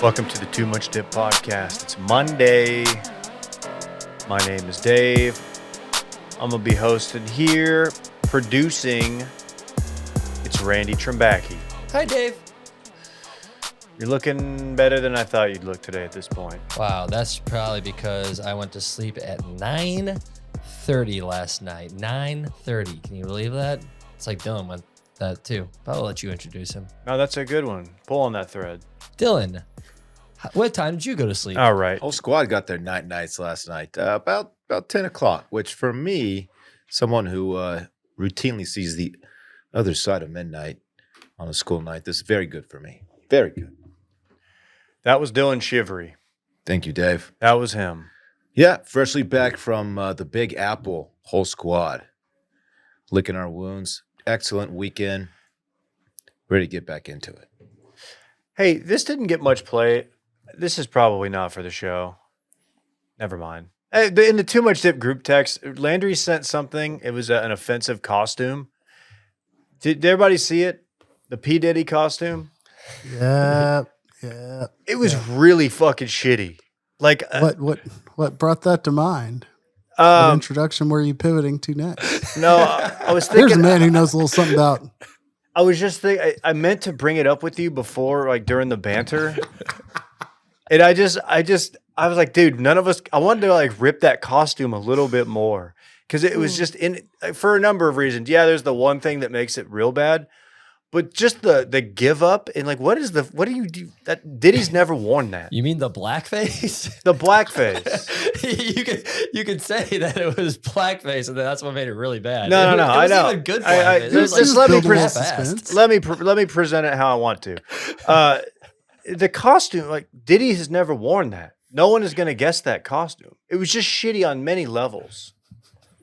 Welcome to the Too Much Dip podcast. It's Monday. My name is Dave. I'm going to be hosted here. Producing, it's Randy Trimbacki. Hi, Dave. You're looking better than I thought you'd look today at this point. Wow, that's probably because I went to sleep at 9:30 last night. 9:30. Can you believe that? It's like Dylan went that too. But I'll let you introduce him. No, that's a good one. Pull on that thread. Dylan, what time did you go to sleep? All right. Whole squad got their nights last night, about 10 o'clock, which for me, someone who routinely sees the other side of midnight on a school night, this is very good for me. Very good. That was Dylan Shivery. Thank you, Dave. That was him. Yeah, freshly back from the Big Apple, whole squad. Licking our wounds. Excellent weekend. Ready to get back into it. Hey, this didn't get much play. This is probably not for the show. Never mind. In the Too Much Dip group text, Landry sent something. It was an offensive costume. Did everybody see it? The P. Diddy costume? Yeah. It was really fucking shitty. Like What brought that to mind? What introduction were you pivoting to next? No, I was thinking. Here's a man who knows a little something about. I was just thinking. I meant to bring it up with you before, like during the banter, and I was like, dude, none of us. I wanted to like rip that costume a little bit more because it was just for a number of reasons. Yeah, there's the one thing that makes it real bad. But just the give up and like, what do you do? That Diddy's never worn that. You mean the blackface? The blackface. you could say that it was blackface, and that's what made it really bad. No. It I was know. Even good blackface. Just let me present it how I want to. The costume, like Diddy has never worn that. No one is going to guess that costume. It was just shitty on many levels.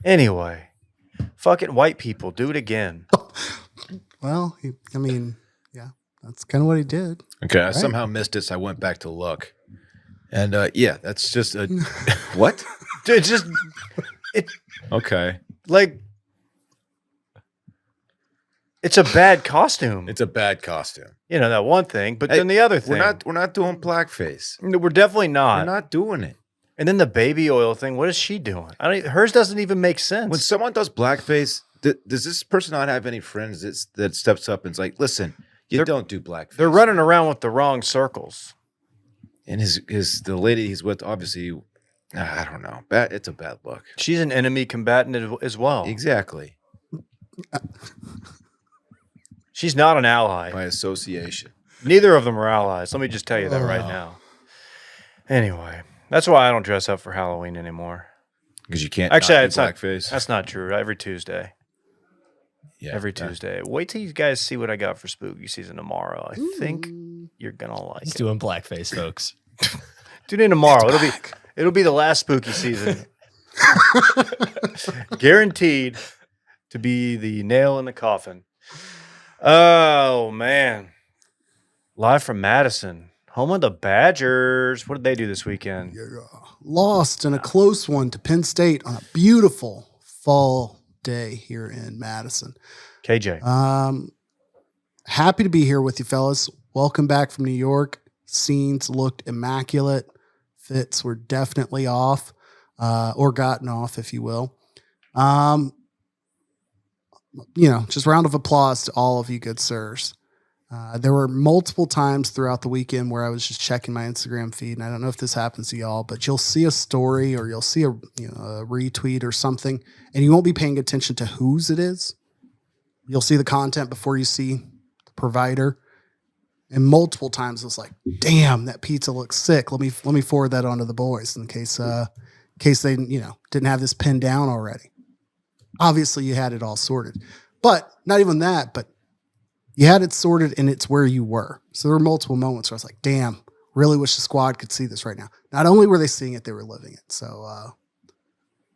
Anyway, fucking white people, do it again. Well, yeah, that's kind of what he did. Okay, I somehow missed it, so I went back to look. And yeah, that's just a what? It's just Okay. like it's a bad costume. It's a bad costume. You know that one thing, but Hey, then the other thing. We're not doing blackface. We're definitely not. We're not doing it. And then the baby oil thing. What is she doing? Hers doesn't even make sense. When someone does blackface, does this person not have any friends that steps up and is like, listen, don't do blackface? They're running around with the wrong circles. And the lady he's with, obviously, I don't know. It's a bad look. She's an enemy combatant as well. Exactly. She's not an ally. By association. Neither of them are allies. Let me just tell you that right now. Anyway, that's why I don't dress up for Halloween anymore. Because you can't actually. not It's do not. blackface. That's not true. Every Tuesday. Yeah, Every Tuesday. Wait till you guys see what I got for spooky season tomorrow. I think you're gonna like He's it. doing blackface, folks. Tune in tomorrow. It'll be the last spooky season. Guaranteed to be the nail in the coffin. Oh man. Live from Madison, home of the Badgers. What did they do this weekend? Lost in a close one to Penn State on a beautiful fall day here in Madison. KJ. Happy to be here with you, fellas. Welcome back from New York. Scenes looked immaculate. Fits were definitely off, or gotten off, if you will. Just round of applause to all of you good sirs. There were multiple times throughout the weekend where I was just checking my Instagram feed, and I don't know if this happens to y'all, but you'll see a story or you'll see a retweet or something, and you won't be paying attention to whose it is. You'll see the content before you see the provider, and multiple times it's like, "Damn, that pizza looks sick. Let me forward that on to the boys in case they didn't have this pinned down already." Obviously, you had it all sorted, but not even that, but. You had it sorted, and it's where you were. So there were multiple moments where I was like, damn, really wish the squad could see this right now. Not only were they seeing it, they were living it. So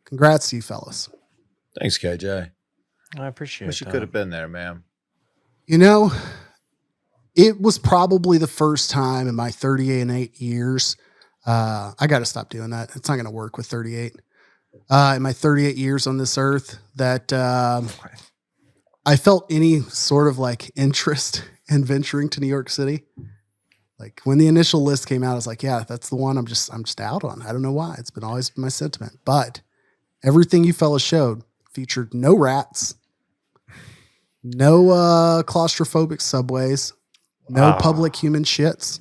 congrats to you fellas. Thanks, KJ. I appreciate it. Wish you could have been there, man. It was probably the first time in my 38 years. I got to stop doing that. It's not going to work with 38. In my 38 years on this earth that I felt any sort of like interest in venturing to New York City. Like when the initial list came out, I was like, yeah, that's the one I'm just out on. I don't know why. It's been always been my sentiment. But everything you fellas showed featured no rats, no claustrophobic subways, no public human shits.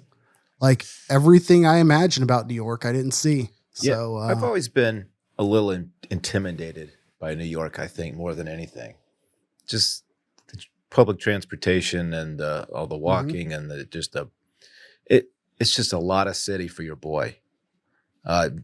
Like everything I imagined about New York, I didn't see. So I've always been a little intimidated by New York, I think, more than anything. Just the public transportation and all the walking and it's just a lot of city for your boy.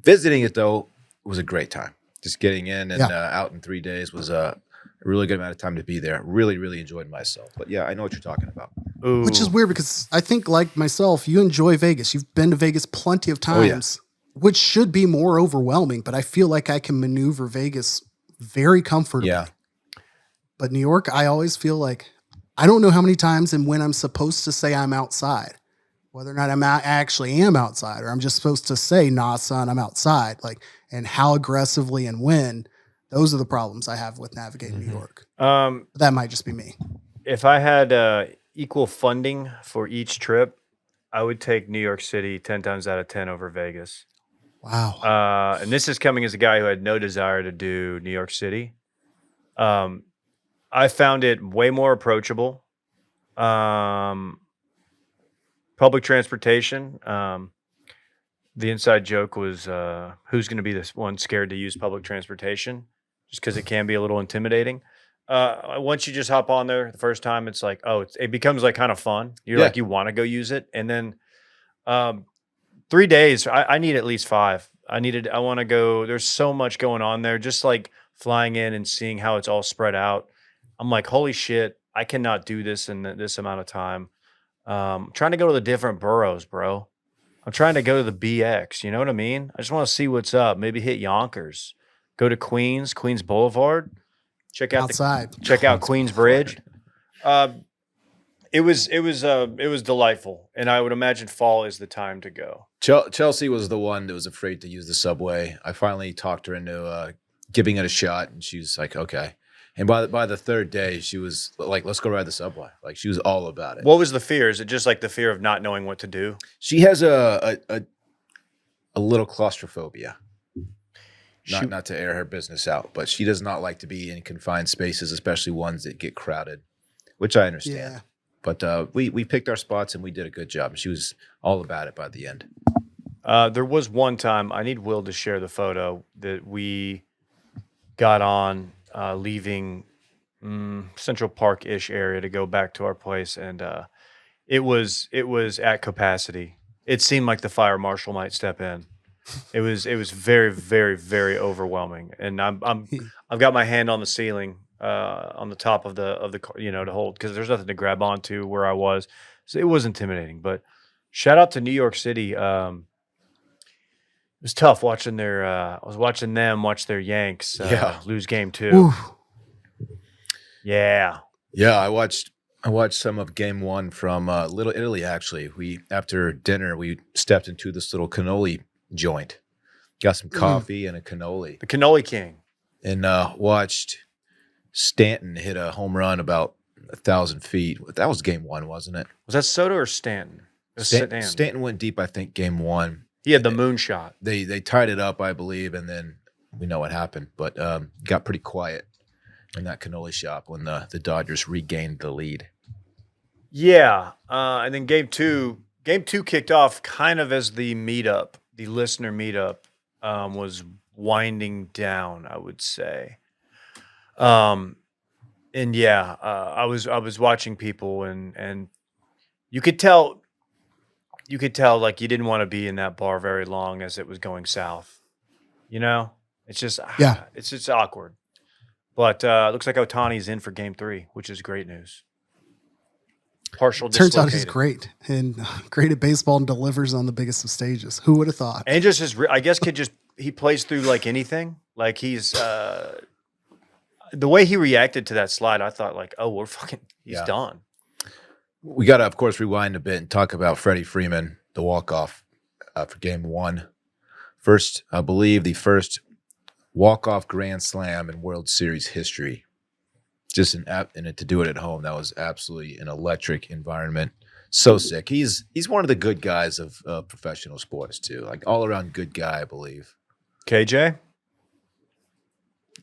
Visiting it, though, was a great time. Just getting in and out in 3 days was a really good amount of time to be there. Really, really enjoyed myself. But yeah, I know what you're talking about. Ooh. Which is weird because I think, like myself, you enjoy Vegas. You've been to Vegas plenty of times, which should be more overwhelming. But I feel like I can maneuver Vegas very comfortably. Yeah. But New York, I always feel like I don't know how many times and when I'm supposed to say I'm outside, whether or not I actually am outside, or I'm just supposed to say, nah, son, I'm outside. Like, and how aggressively and when. Those are the problems I have with navigating New York. But that might just be me. If I had equal funding for each trip, I would take New York City 10 times out of 10 over Vegas. Wow. And this is coming as a guy who had no desire to do New York City. I found it way more approachable. Public transportation. The inside joke was who's going to be this one scared to use public transportation, just because it can be a little intimidating. Once you just hop on there the first time, it's like, it becomes like kind of fun. You're like, you want to go use it. And then 3 days, I need at least 5. I want to go. There's so much going on there. Just like flying in and seeing how it's all spread out. I'm like, holy shit, I cannot do this in this amount of time. Trying to go to the different boroughs, bro. I'm trying to go to the BX. You know what I mean? I just want to see what's up. Maybe hit Yonkers. Go to Queens Boulevard. Check out Queens Bridge. It was delightful, and I would imagine fall is the time to go. Chelsea was the one that was afraid to use the subway. I finally talked her into giving it a shot, and she was like, okay. And by the third day, she was like, let's go ride the subway. Like, she was all about it. What was the fear? Is it just like the fear of not knowing what to do? She has a little claustrophobia. Not to air her business out, but she does not like to be in confined spaces, especially ones that get crowded, which I understand. Yeah. But we picked our spots, and we did a good job. She was all about it by the end. There was one time, I need Will to share the photo, that we got on leaving Central Park-ish area to go back to our place, and it was at capacity. It seemed like the fire marshal might step in. It was very, very, very overwhelming, and I've got my hand on the ceiling, on the top of the car, to hold, because there's nothing to grab onto where I was, so it was intimidating. But shout out to New York City. It was tough watching I was watching them watch their Yanks lose game 2. Oof. Yeah. Yeah, I watched some of game 1 from Little Italy. Actually, after dinner we stepped into this little cannoli joint, got some coffee and a cannoli. The Cannoli King. And watched Stanton hit a home run about 1,000 feet. That was game 1, wasn't it? Was that Soto or Stanton? Stanton went deep, I think, game 1. He had the moonshot. They tied it up, I believe, and then we know what happened. But got pretty quiet in that cannoli shop when the Dodgers regained the lead. Yeah, and then game 2 kicked off kind of as the listener meetup was winding down, I would say. And yeah, I was watching people, and you could tell like you didn't want to be in that bar very long as it was going south. It's just it's just awkward. But it looks like Ohtani's in for game 3, which is great news. Partial Turns out dislocated. he's great and great at baseball and delivers on the biggest of stages. Who would have thought? And just I guess he plays through like anything. Like he's the way he reacted to that slide, I thought like, oh, he's done. We got to, of course, rewind a bit and talk about Freddie Freeman, the walk-off for game 1. First, I believe the first walk-off grand slam in World Series history. And to do it at home, that was absolutely an electric environment. So sick. He's one of the good guys of professional sports too. Like all around good guy, I believe. KJ?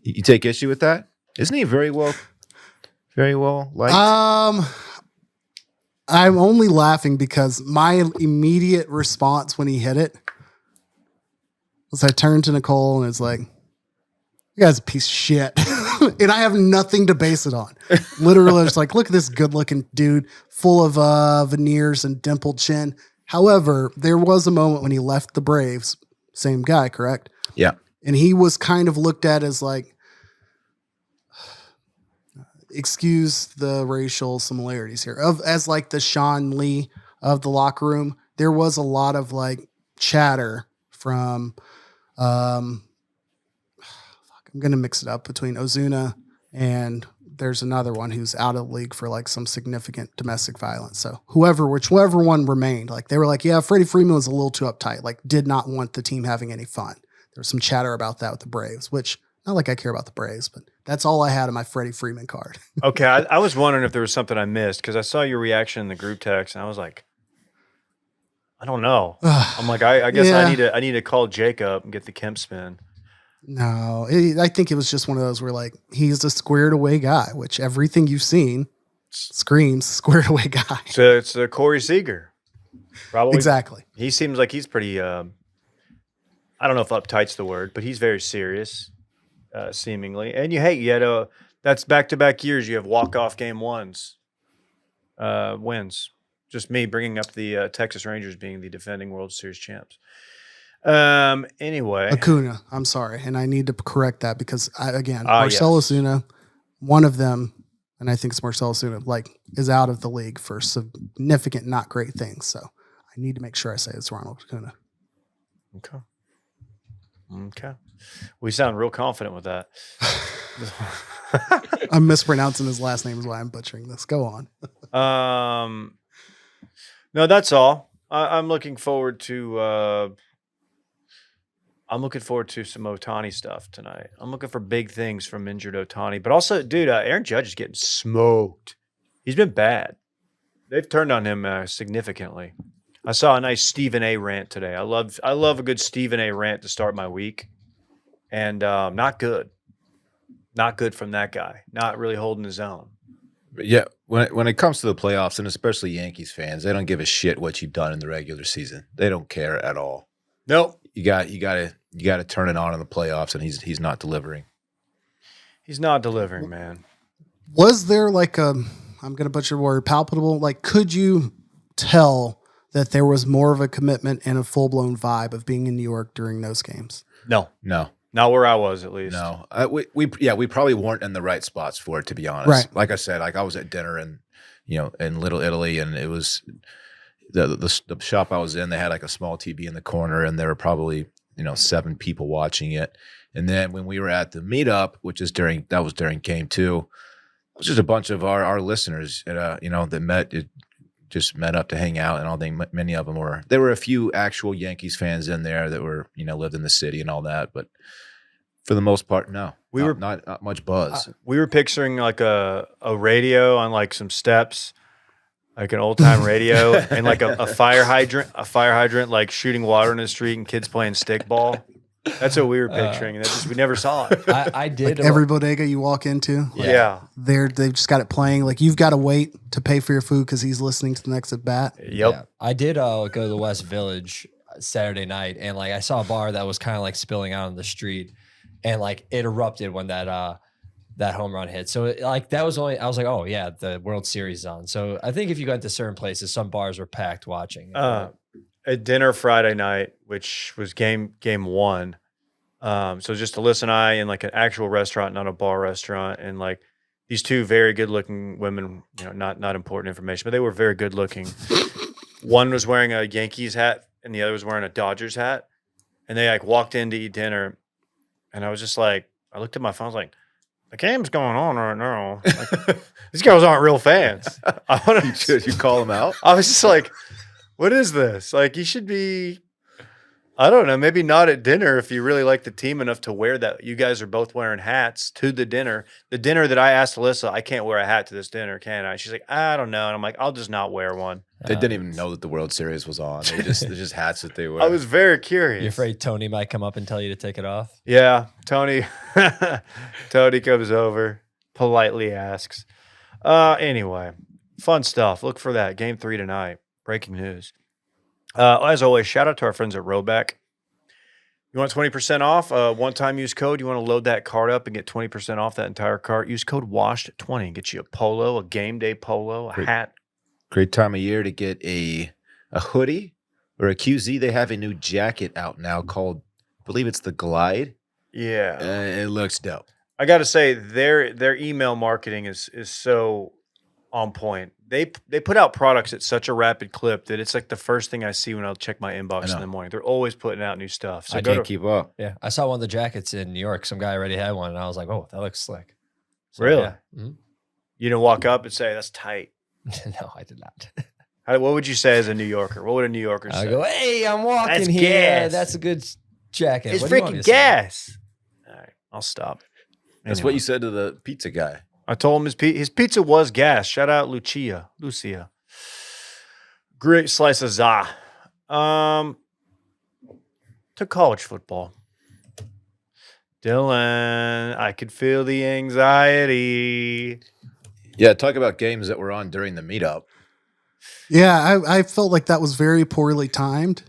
You take issue with that? Isn't he very well liked? I'm only laughing because my immediate response when he hit it was I turned to Nicole and was like, "You guy's a piece of shit." And I have nothing to base it on. Literally, it's like, look at this good-looking dude full of veneers and dimpled chin. However, there was a moment when he left the Braves, same guy, correct? Yeah. And he was kind of looked at as like, excuse the racial similarities here, as like the Sean Lee of the locker room. There was a lot of like chatter from, I'm going to mix it up between Ozuna and there's another one who's out of the league for like some significant domestic violence. So whichever one remained, like they were like, yeah, Freddie Freeman was a little too uptight, like did not want the team having any fun. There was some chatter about that with the Braves, which not like I care about the Braves, but that's all I had on my Freddie Freeman card. Okay, I was wondering if there was something I missed because I saw your reaction in the group text and I was like, I don't know. I'm like, I guess Yeah. I need to call Jacob and get the Kemp spin. No, I think it was just one of those where like he's a squared away guy, which everything you've seen screams squared away guy. So it's Corey Seager. Probably. Exactly. He seems like he's pretty, I don't know if uptight's the word, but he's very serious, seemingly. And you had that's back-to-back years you have walk-off game wins. Just me bringing up the Texas Rangers being the defending World Series champs. Anyway. Acuna, I'm sorry. And I need to correct that because Marcell yes. Ozuna, one of them, and I think it's Marcell Ozuna, like is out of the league for significant, not great things. So I need to make sure I say it's Ronald Acuna. Okay. We sound real confident with that. I'm mispronouncing his last name is why I'm butchering this. Go on. No, that's all. I'm looking forward to some Ohtani stuff tonight. I'm looking for big things from injured Ohtani. But also, dude, Aaron Judge is getting smoked. He's been bad. They've turned on him significantly. I saw a nice Stephen A. rant today. I love a good Stephen A. rant to start my week. And not good. Not good from that guy. Not really holding his own. But yeah, when it comes to the playoffs, and especially Yankees fans, they don't give a shit what you've done in the regular season. They don't care at all. Nope. You got to turn it on in the playoffs, and he's not delivering. He's not delivering, man. Was there like I'm going to butcher the word, palpable? Like, could you tell that there was more of a commitment and a full-blown vibe of being in New York during those games? No. Not where I was, at least. No, we probably weren't in the right spots for it, to be honest. Right. Like I said, like I was at dinner in Little Italy, and it was the shop I was in. They had like a small TV in the corner, and there were probably 7 people watching it. And then when we were at the meetup, which is during game 2, it was just a bunch of our listeners, that just met up to hang out, and I think many of them there were a few actual Yankees fans in there that were, lived in the city and all that. But for the most part, no, not much buzz. We were picturing like a radio on like some steps, like an old time radio and like a fire hydrant, like shooting water in the street and kids playing stickball. That's what we were picturing. And we never saw it. I did. Like every bodega you walk into, Yeah. they've just got it playing. Like you've got to wait to pay for your food because he's listening to the next at bat. Yep. Yeah. I did go to the West Village Saturday night, and like I saw a bar that was kind of like spilling out on the street, and like it erupted when that home run hit. So that was I was like, oh yeah, the World Series is on. So I think if you got to certain places, some bars were packed watching. At dinner Friday night, which was game 1. So just Alyssa and I in like an actual restaurant, not a bar restaurant, and like these 2 very good looking women, not important information, but they were very good looking. One was wearing a Yankees hat and the other was wearing a Dodgers hat. And they like walked in to eat dinner. And I was just like, I looked at my phone, I was like, the game's going on right now. Like, these girls aren't real fans. You call them out? I was just like, what is this? Like, you should be. I don't know. Maybe not at dinner if you really like the team enough to wear that. You guys are both wearing hats to the dinner. The dinner that I asked Alyssa, I can't wear a hat to this dinner, can I? She's like, I don't know. And I'm like, I'll just not wear one. They didn't even know that the World Series was on. They're just hats that they wear. I was very curious. You're afraid Tony might come up and tell you to take it off? Yeah, Tony. Tony comes over, politely asks. Anyway, fun stuff. Look for that. Game 3 tonight. Breaking news. As always, shout out to our friends at Roback. You want 20% off? One-time use code. You want to load that cart up and get 20% off that entire cart? Use code WASHED20. Get you a polo, a game day polo, a hat. Great time of year to get a hoodie or a QZ. They have a new jacket out now called, I believe it's the Glide. Yeah. It looks dope. I got to say, their email marketing is so on point. They put out products at such a rapid clip that it's like the first thing I see when I'll check my inbox in the morning. They're always putting out new stuff. So I can't keep up. Yeah, I saw one of the jackets in New York. Some guy already had one, and I was like, "Oh, that looks slick." So, really? Yeah. Mm-hmm. You didn't walk up and say that's tight. No, I did not. What would you say as a New Yorker? What would a New Yorker say? I go, "Hey, I'm walking That's here. gas. That's a good jacket. It's What do you want me freaking to say?" gas. All right, I'll stop. That's Anyway. what you said to the pizza guy. I told him his pizza was gas. Shout out Lucia. Great slice of za. To college football. Dylan, I could feel the anxiety. Yeah, talk about games that were on during the meetup. Yeah, I felt like that was very poorly timed,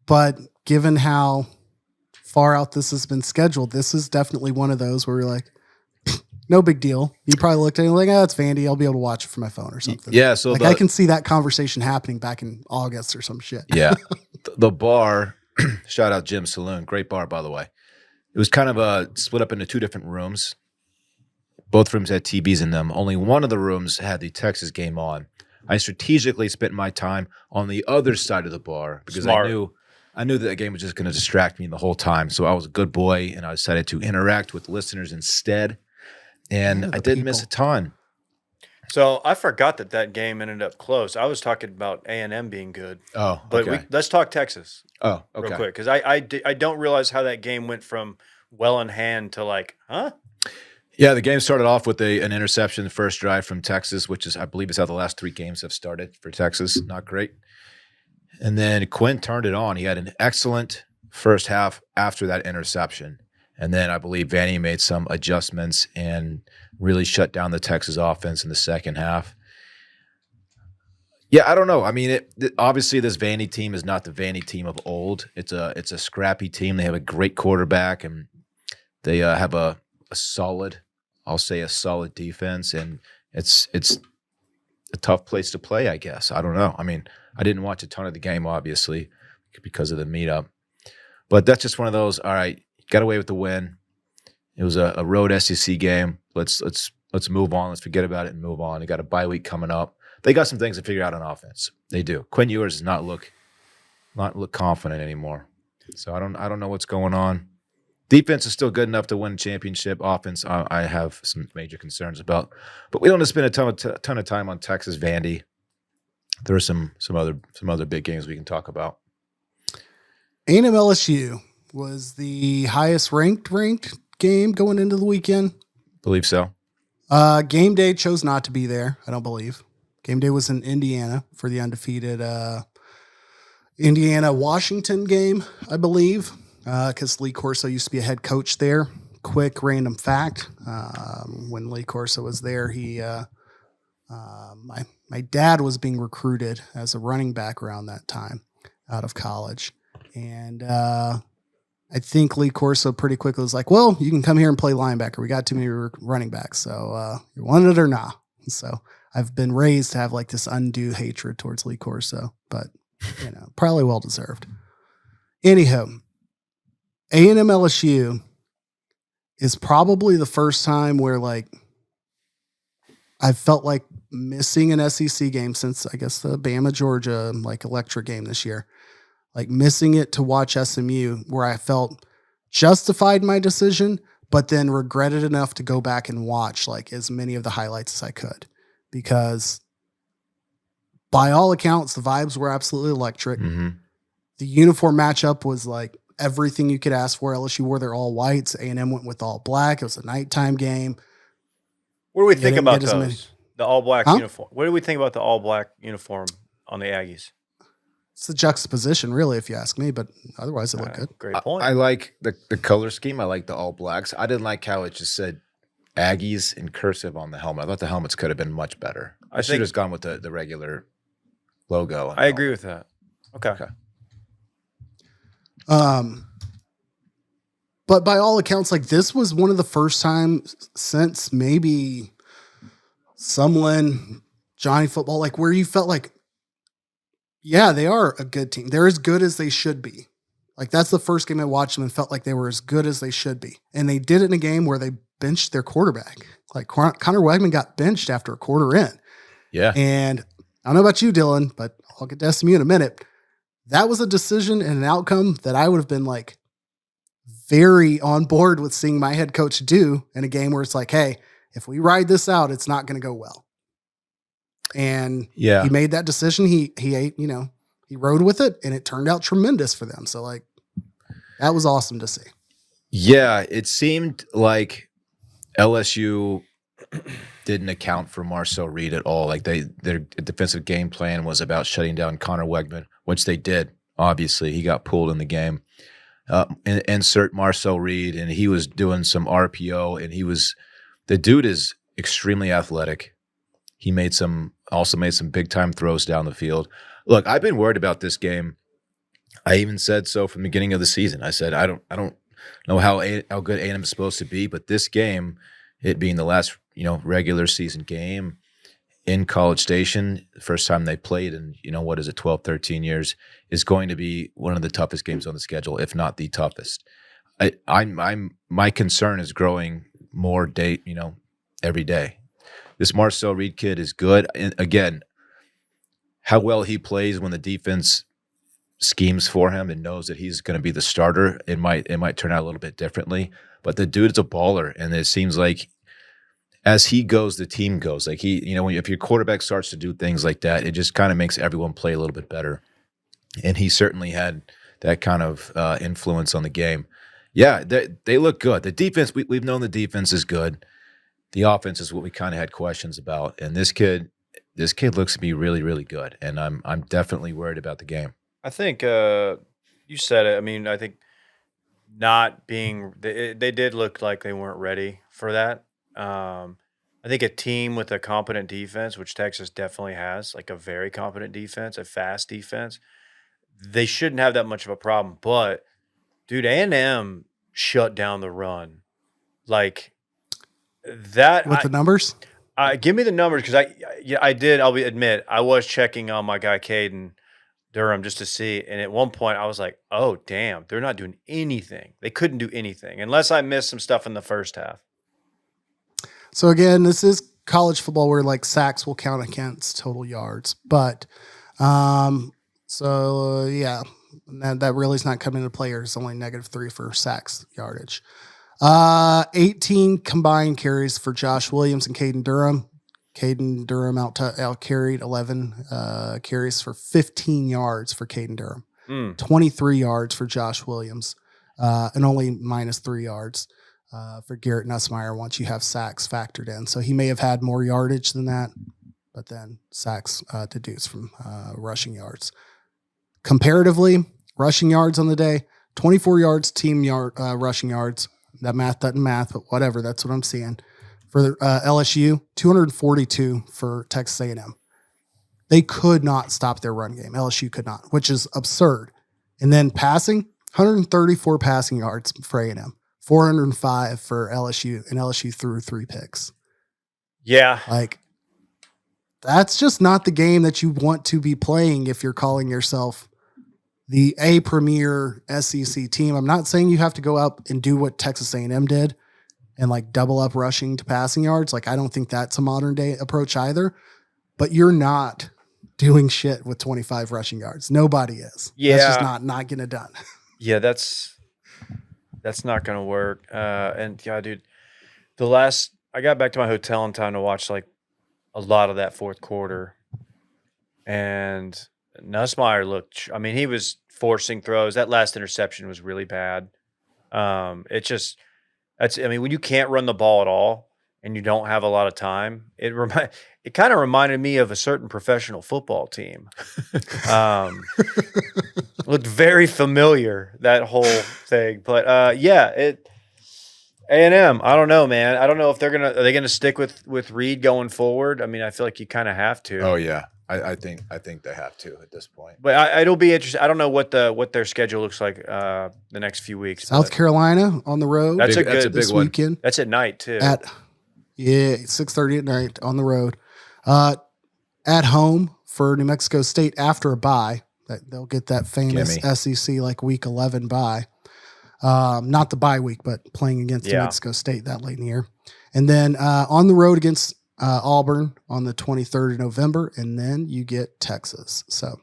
but given how far out this has been scheduled, this is definitely one of those where we're like, no big deal. You probably looked at it like, oh, it's Vandy. I'll be able to watch it from my phone or something. Yeah, so like I can see that conversation happening back in August or some shit. Yeah, the bar. Shout out Jim Saloon, great bar by the way. It was kind of split up into two different rooms. Both rooms had TVs in them. Only one of the rooms had the Texas game on. I strategically spent my time on the other side of the bar because Smart. I knew that game was just going to distract me the whole time. So I was a good boy, and I decided to interact with listeners instead. And I didn't miss a ton. So I forgot that game ended up close. I was talking about A&M being good. Oh, But okay. let's talk Texas Oh, okay. real quick because I don't realize how that game went from well in hand to like, huh? Yeah, the game started off with an interception, the first drive from Texas, which is, I believe, is how the last 3 games have started for Texas. Not great. And then Quinn turned it on. He had an excellent first half after that interception. And then I believe Vandy made some adjustments and really shut down the Texas offense in the second half. Yeah, I don't know. I mean, obviously this Vandy team is not the Vandy team of old. It's a scrappy team. They have a great quarterback, and they have a solid, I'll say a solid defense, and it's a tough place to play, I guess. I don't know. I mean, I didn't watch a ton of the game, obviously, because of the meetup. But that's just one of those, all right, got away with the win. It was a road SEC game. Let's move on. Let's forget about it and move on. They got a bye week coming up. They got some things to figure out on offense. They do. Quinn Ewers does not look confident anymore. So I don't know what's going on. Defense is still good enough to win a championship. Offense, I have some major concerns about. But we don't want to spend a ton of time on Texas-Vandy. There are some other big games we can talk about. A&M LSU was the highest ranked game going into the weekend. Believe so. Game day chose not to be there, I don't believe. Game day was in Indiana for the undefeated Indiana-Washington game, I believe, because Lee Corso used to be a head coach there. Quick random fact, when Lee Corso was there, my dad was being recruited as a running back around that time out of college. And I think Lee Corso pretty quickly was like, well, you can come here and play linebacker. We got too many running backs. So you want it or not? So I've been raised to have like this undue hatred towards Lee Corso, but probably well deserved. Anyhow, A&M LSU is probably the first time where like I felt like missing an SEC game since I guess the Bama Georgia like electric game this year. Like missing it to watch SMU where I felt justified my decision, but then regretted enough to go back and watch like as many of the highlights as I could, because by all accounts, the vibes were absolutely electric. Mm-hmm. The uniform matchup was like everything you could ask for. LSU wore their all whites. A&M went with all black. It was a nighttime game. What do we You think didn't about get as many- those? The all black Huh? uniform. What do we think about the all black uniform on the Aggies? It's the juxtaposition, really, if you ask me, but otherwise it looked good. Great point. I like the color scheme. I like the all blacks. I didn't like how it just said Aggies in cursive on the helmet. I thought the helmets could have been much better. I should think- have gone with the regular logo. I agree with that. Okay. But by all accounts, like this was one of the first times since maybe Sumlin, Johnny Football, like where you felt like, yeah, they are a good team. They're as good as they should be. Like that's the first game I watched them and felt like they were as good as they should be. And they did it in a game where they benched their quarterback. Like Connor Wegman got benched after a quarter in. Yeah. And I don't know about you, Dylan, but I'll get to SMU in a minute. That was a decision and an outcome that I would have been like very on board with seeing my head coach do in a game where it's like, hey, if we ride this out, it's not going to go well. And Yeah. he made that decision. He ate, he rode with it and it turned out tremendous for them. So like that was awesome to see. Yeah. It seemed like LSU didn't account for Marcel Reed at all. Like their defensive game plan was about shutting down Connor Wegman, which they did. Obviously, he got pulled in the game. Insert Marcel Reed, and he was doing some RPO, and the dude is extremely athletic. He also made some big time throws down the field. Look, I've been worried about this game. I even said so from the beginning of the season. I said I don't know how good A&M is supposed to be, but this game, it being the last regular season game in College Station, the first time they played in 12, 13 years, is going to be one of the toughest games on the schedule, if not the toughest. My concern is growing more every day. This Marcel Reed kid is good. And again, how well he plays when the defense schemes for him and knows that he's going to be the starter, it might turn out a little bit differently. But the dude is a baller, and it seems like as he goes, the team goes. Like if your quarterback starts to do things like that, it just kind of makes everyone play a little bit better. And he certainly had that kind of influence on the game. Yeah, they look good. The defense, we've known the defense is good. The offense is what we kind of had questions about. And this kid looks to be really, really good. And I'm definitely worried about the game. I think you said it. I mean, I think not being they did look like they weren't ready for that. I think a team with a competent defense, which Texas definitely has, like a very competent defense, a fast defense, they shouldn't have that much of a problem. But, dude, A&M shut down the run. Like that. With the numbers? Give me the numbers because I did. I'll admit I was checking on my guy Caden Durham just to see, and at one point I was like, "Oh, damn, they're not doing anything. They couldn't do anything unless I missed some stuff in the first half." So again, this is college football where like sacks will count against total yards, but yeah, that really is not coming into play here. It's only -3 for sacks yardage. 18 combined carries for Josh Williams and Caden Durham. Caden Durham out carried 11 carries for 15 yards for Caden Durham, 23 yards for Josh Williams, and only -3 yards for Garrett Nussmeier once you have sacks factored in. So he may have had more yardage than that, but then sacks deduced from rushing yards. Comparatively, rushing yards on the day, 24 yards team rushing yards. That math doesn't math, but whatever. That's what I'm seeing. For LSU, 242 for Texas A&M. They could not stop their run game. LSU could not, which is absurd. And then passing, 134 passing yards for A&M, 405 for LSU, and LSU threw 3 picks. Yeah. Like, that's just not the game that you want to be playing if you're calling yourself the premier SEC team. I'm not saying you have to go up and do what Texas A&M did and like double up rushing to passing yards. Like, I don't think that's a modern day approach either, but you're not doing shit with 25 rushing yards. Nobody is. Yeah. That's just not getting it done. Yeah, that's not going to work. And yeah, dude, I got back to my hotel in time to watch like a lot of that fourth quarter. And Nussmeier looked. I mean, he was forcing throws. That last interception was really bad. It just that's. I mean, when you can't run the ball at all and you don't have a lot of time, it kind of reminded me of a certain professional football team. Looked very familiar, that whole thing. But yeah, A&M. I don't know, man. I don't know if are they gonna stick with Reed going forward. I mean, I feel like you kind of have to. Oh yeah, I think they have to at this point. But it'll be interesting. I don't know what their schedule looks like the next few weeks. South Carolina on the road. That's That's a good big this one. weekend. That's at night too. At 6:30 at night on the road. At home for New Mexico State after a bye. That they'll get that famous Gimme. SEC like week 11 bye. Not the bye week, but playing against New Mexico State that late in the year. And then on the road against Auburn on the 23rd of November, and then you get Texas. So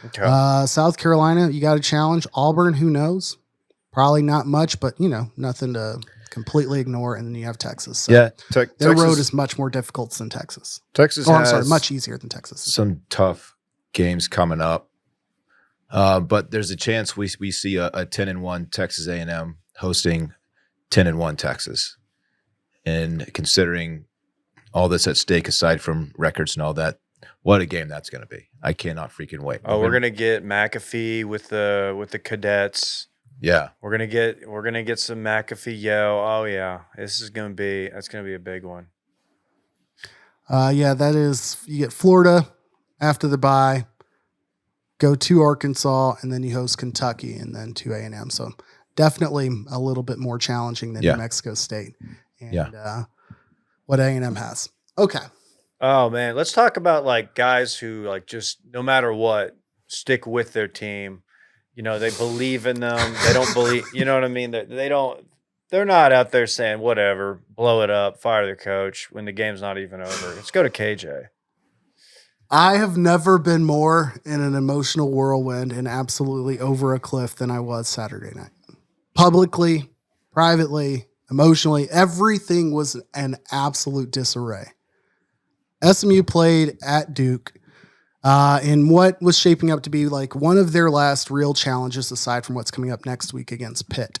Okay. South Carolina, you got a challenge. Auburn, who knows? Probably not much, but nothing to completely ignore. And then you have Texas. So Yeah, their Texas, road is much more difficult than Texas. Texas Oh, I'm has sorry, much easier than Texas. some tough games coming up. But there's a chance we see a 10-1 Texas A&M hosting 10-1 Texas. And considering all that's at stake aside from records and all that, what a game that's going to be. I cannot freaking wait. Oh, we're gonna get McAfee with the cadets. Yeah. We're gonna get some McAfee. Oh yeah, that's gonna be a big one. Yeah, that is. You get Florida after the bye, go to Arkansas, and then you host Kentucky, and then to A&M. So definitely a little bit more challenging than Yeah. New Mexico State and Yeah. what A&M has. Okay. Oh man, let's talk about like guys who like just no matter what stick with their team. They believe in them. They don't believe. You know what I mean? They don't. They're not out there saying whatever, blow it up, fire their coach when the game's not even over. Let's go to KJ. I have never been more in an emotional whirlwind and absolutely over a cliff than I was Saturday night. Publicly, privately, emotionally, everything was an absolute disarray. SMU played at Duke in what was shaping up to be like one of their last real challenges aside from what's coming up next week against Pitt.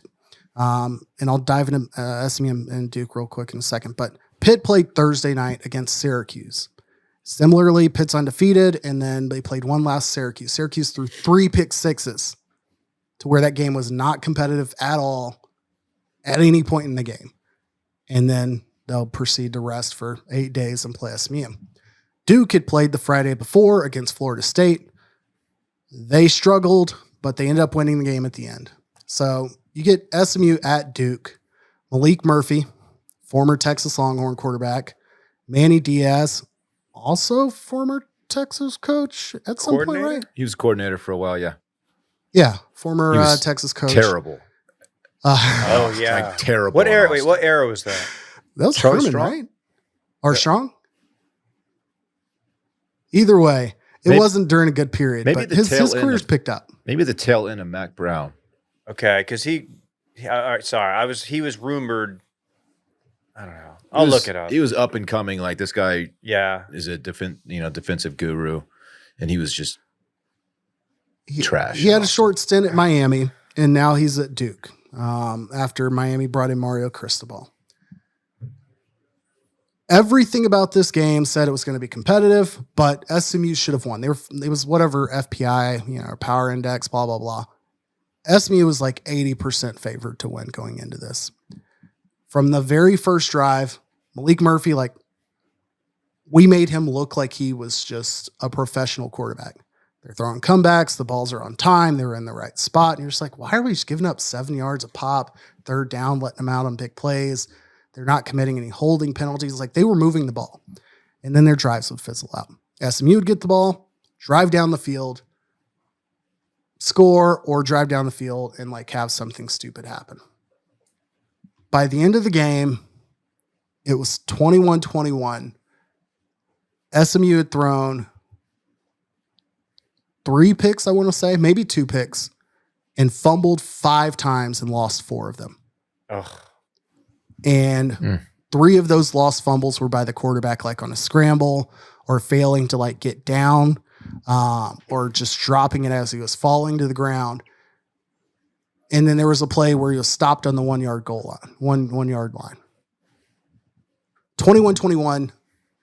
And I'll dive into SMU and Duke real quick in a second. But Pitt played Thursday night against Syracuse. Similarly, Pitt's undefeated, and then they played one last Syracuse. Syracuse threw 3 pick sixes to where that game was not competitive at all at any point in the game. And then they'll proceed to rest for 8 days and play SMU. Duke had played the Friday before against Florida State. They struggled, but they ended up winning the game at the end. So you get SMU at Duke. Malik Murphy, former Texas Longhorn quarterback. Manny Diaz, also former Texas coach at some point, Coordinator? right? He was coordinator for a while, yeah. Yeah, former He was Texas coach. Terrible. Oh yeah, Like terrible. What era? on Wait, Austin. what era was that? That was Charlie Herman, Strong? right? Or Strong? Either way, it Maybe- wasn't during a good period. maybe But the his tail end career's of- picked up. Maybe the tail end of Mac Brown. Okay, because all right, sorry, he was rumored. I don't know. I'll look it up. He was up and coming. Like this guy Yeah, is a defensive guru, and he was just trash. He had a short stint at Miami, and now he's at Duke after Miami brought in Mario Cristobal. Everything about this game said it was going to be competitive, but SMU should have won. It was whatever FPI, or power index, blah, blah, blah. SMU was like 80% favored to win going into this. From the very first drive, Malik Murphy, we made him look like he was just a professional quarterback. They're throwing comebacks. The balls are on time. They're in the right spot. And you're just like, why are we just giving up 7 yards a pop, third down, letting them out on big plays? They're not committing any holding penalties. Like they were moving the ball. And then their drives would fizzle out. SMU would get the ball, drive down the field, score, or drive down the field and have something stupid happen. By the end of the game, it was 21-21. SMU had thrown 3 picks, I want to say, maybe 2 picks, and fumbled 5 times and lost 4 of them. ugh. And 3 of those lost fumbles were by the quarterback, on a scramble or failing to get down or just dropping it as he was falling to the ground. And then there was a play where he was stopped on the 1 yard goal line, one yard line. 21-21,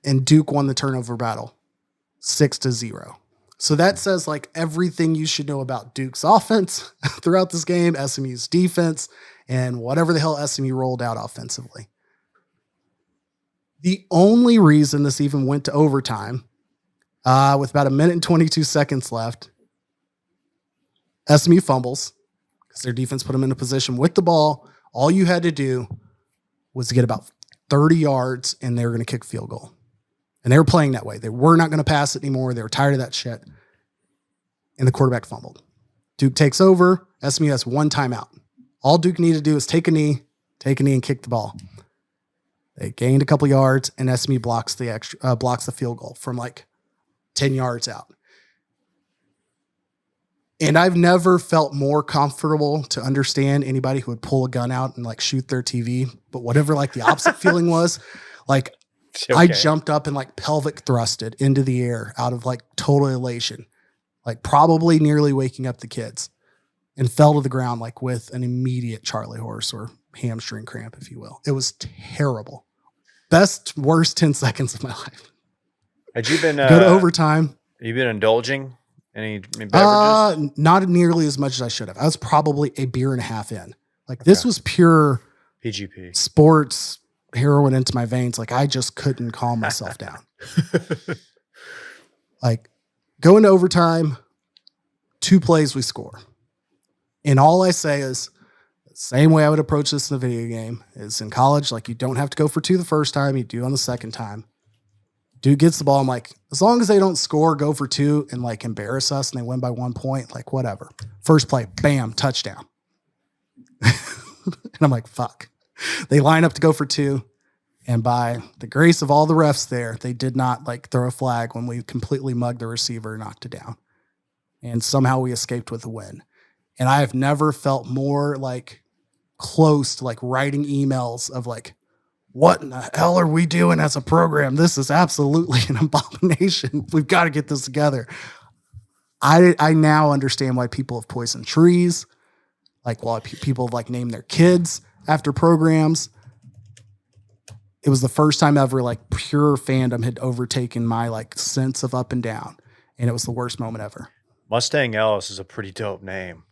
and Duke won the turnover battle 6-0. So that says like everything you should know about Duke's offense throughout this game, SMU's defense, and whatever the hell SMU rolled out offensively. The only reason this even went to overtime, with about 1 minute and 22 seconds left, SMU fumbles because their defense put them in a position with the ball. All you had to do was to get about 30 yards, and they were going to kick a field goal. And they were playing that way. They were not going to pass it anymore. They were tired of that shit. And the quarterback fumbled. Duke takes over. SMU has one timeout. All Duke needed to do is take a knee, and kick the ball. They gained a couple yards, and SMU blocks the field goal from like 10 yards out. And I've never felt more comfortable to understand anybody who would pull a gun out and like shoot their TV. But whatever like the opposite feeling was, like Okay. I jumped up and like pelvic thrusted into the air out of like total elation, like probably nearly waking up the kids, and fell to the ground like with an immediate Charlie horse or hamstring cramp, if you will. It was terrible. Worst 10 seconds of my life. Had you been Go to overtime. You been indulging any beverages? Not nearly as much as I should have. I was probably a beer and a half in. Like this was pure PGP sports heroin into my veins. Like I just couldn't calm myself down. Like go into overtime, 2 plays we score. And all I say is the same way I would approach this in a video game is in college. Like you don't have to go for 2 the first time. You do on the second time. Dude gets the ball. I'm like, as long as they don't score, go for 2 and like embarrass us and they win by 1 point, like whatever. First play, bam, touchdown. And I'm like, fuck. They line up to go for 2. And by the grace of all the refs there, they did not like throw a flag when we completely mugged the receiver and knocked it down. And somehow we escaped with a win. And I have never felt more like close to like writing emails of like, what in the hell are we doing as a program? This is absolutely an abomination. We've got to get this together. I now understand why people have poisoned trees. Like why people have like named their kids after programs. It was the first time ever like pure fandom had overtaken my like sense of up and down. And it was the worst moment ever. Mustang Ellis is a pretty dope name.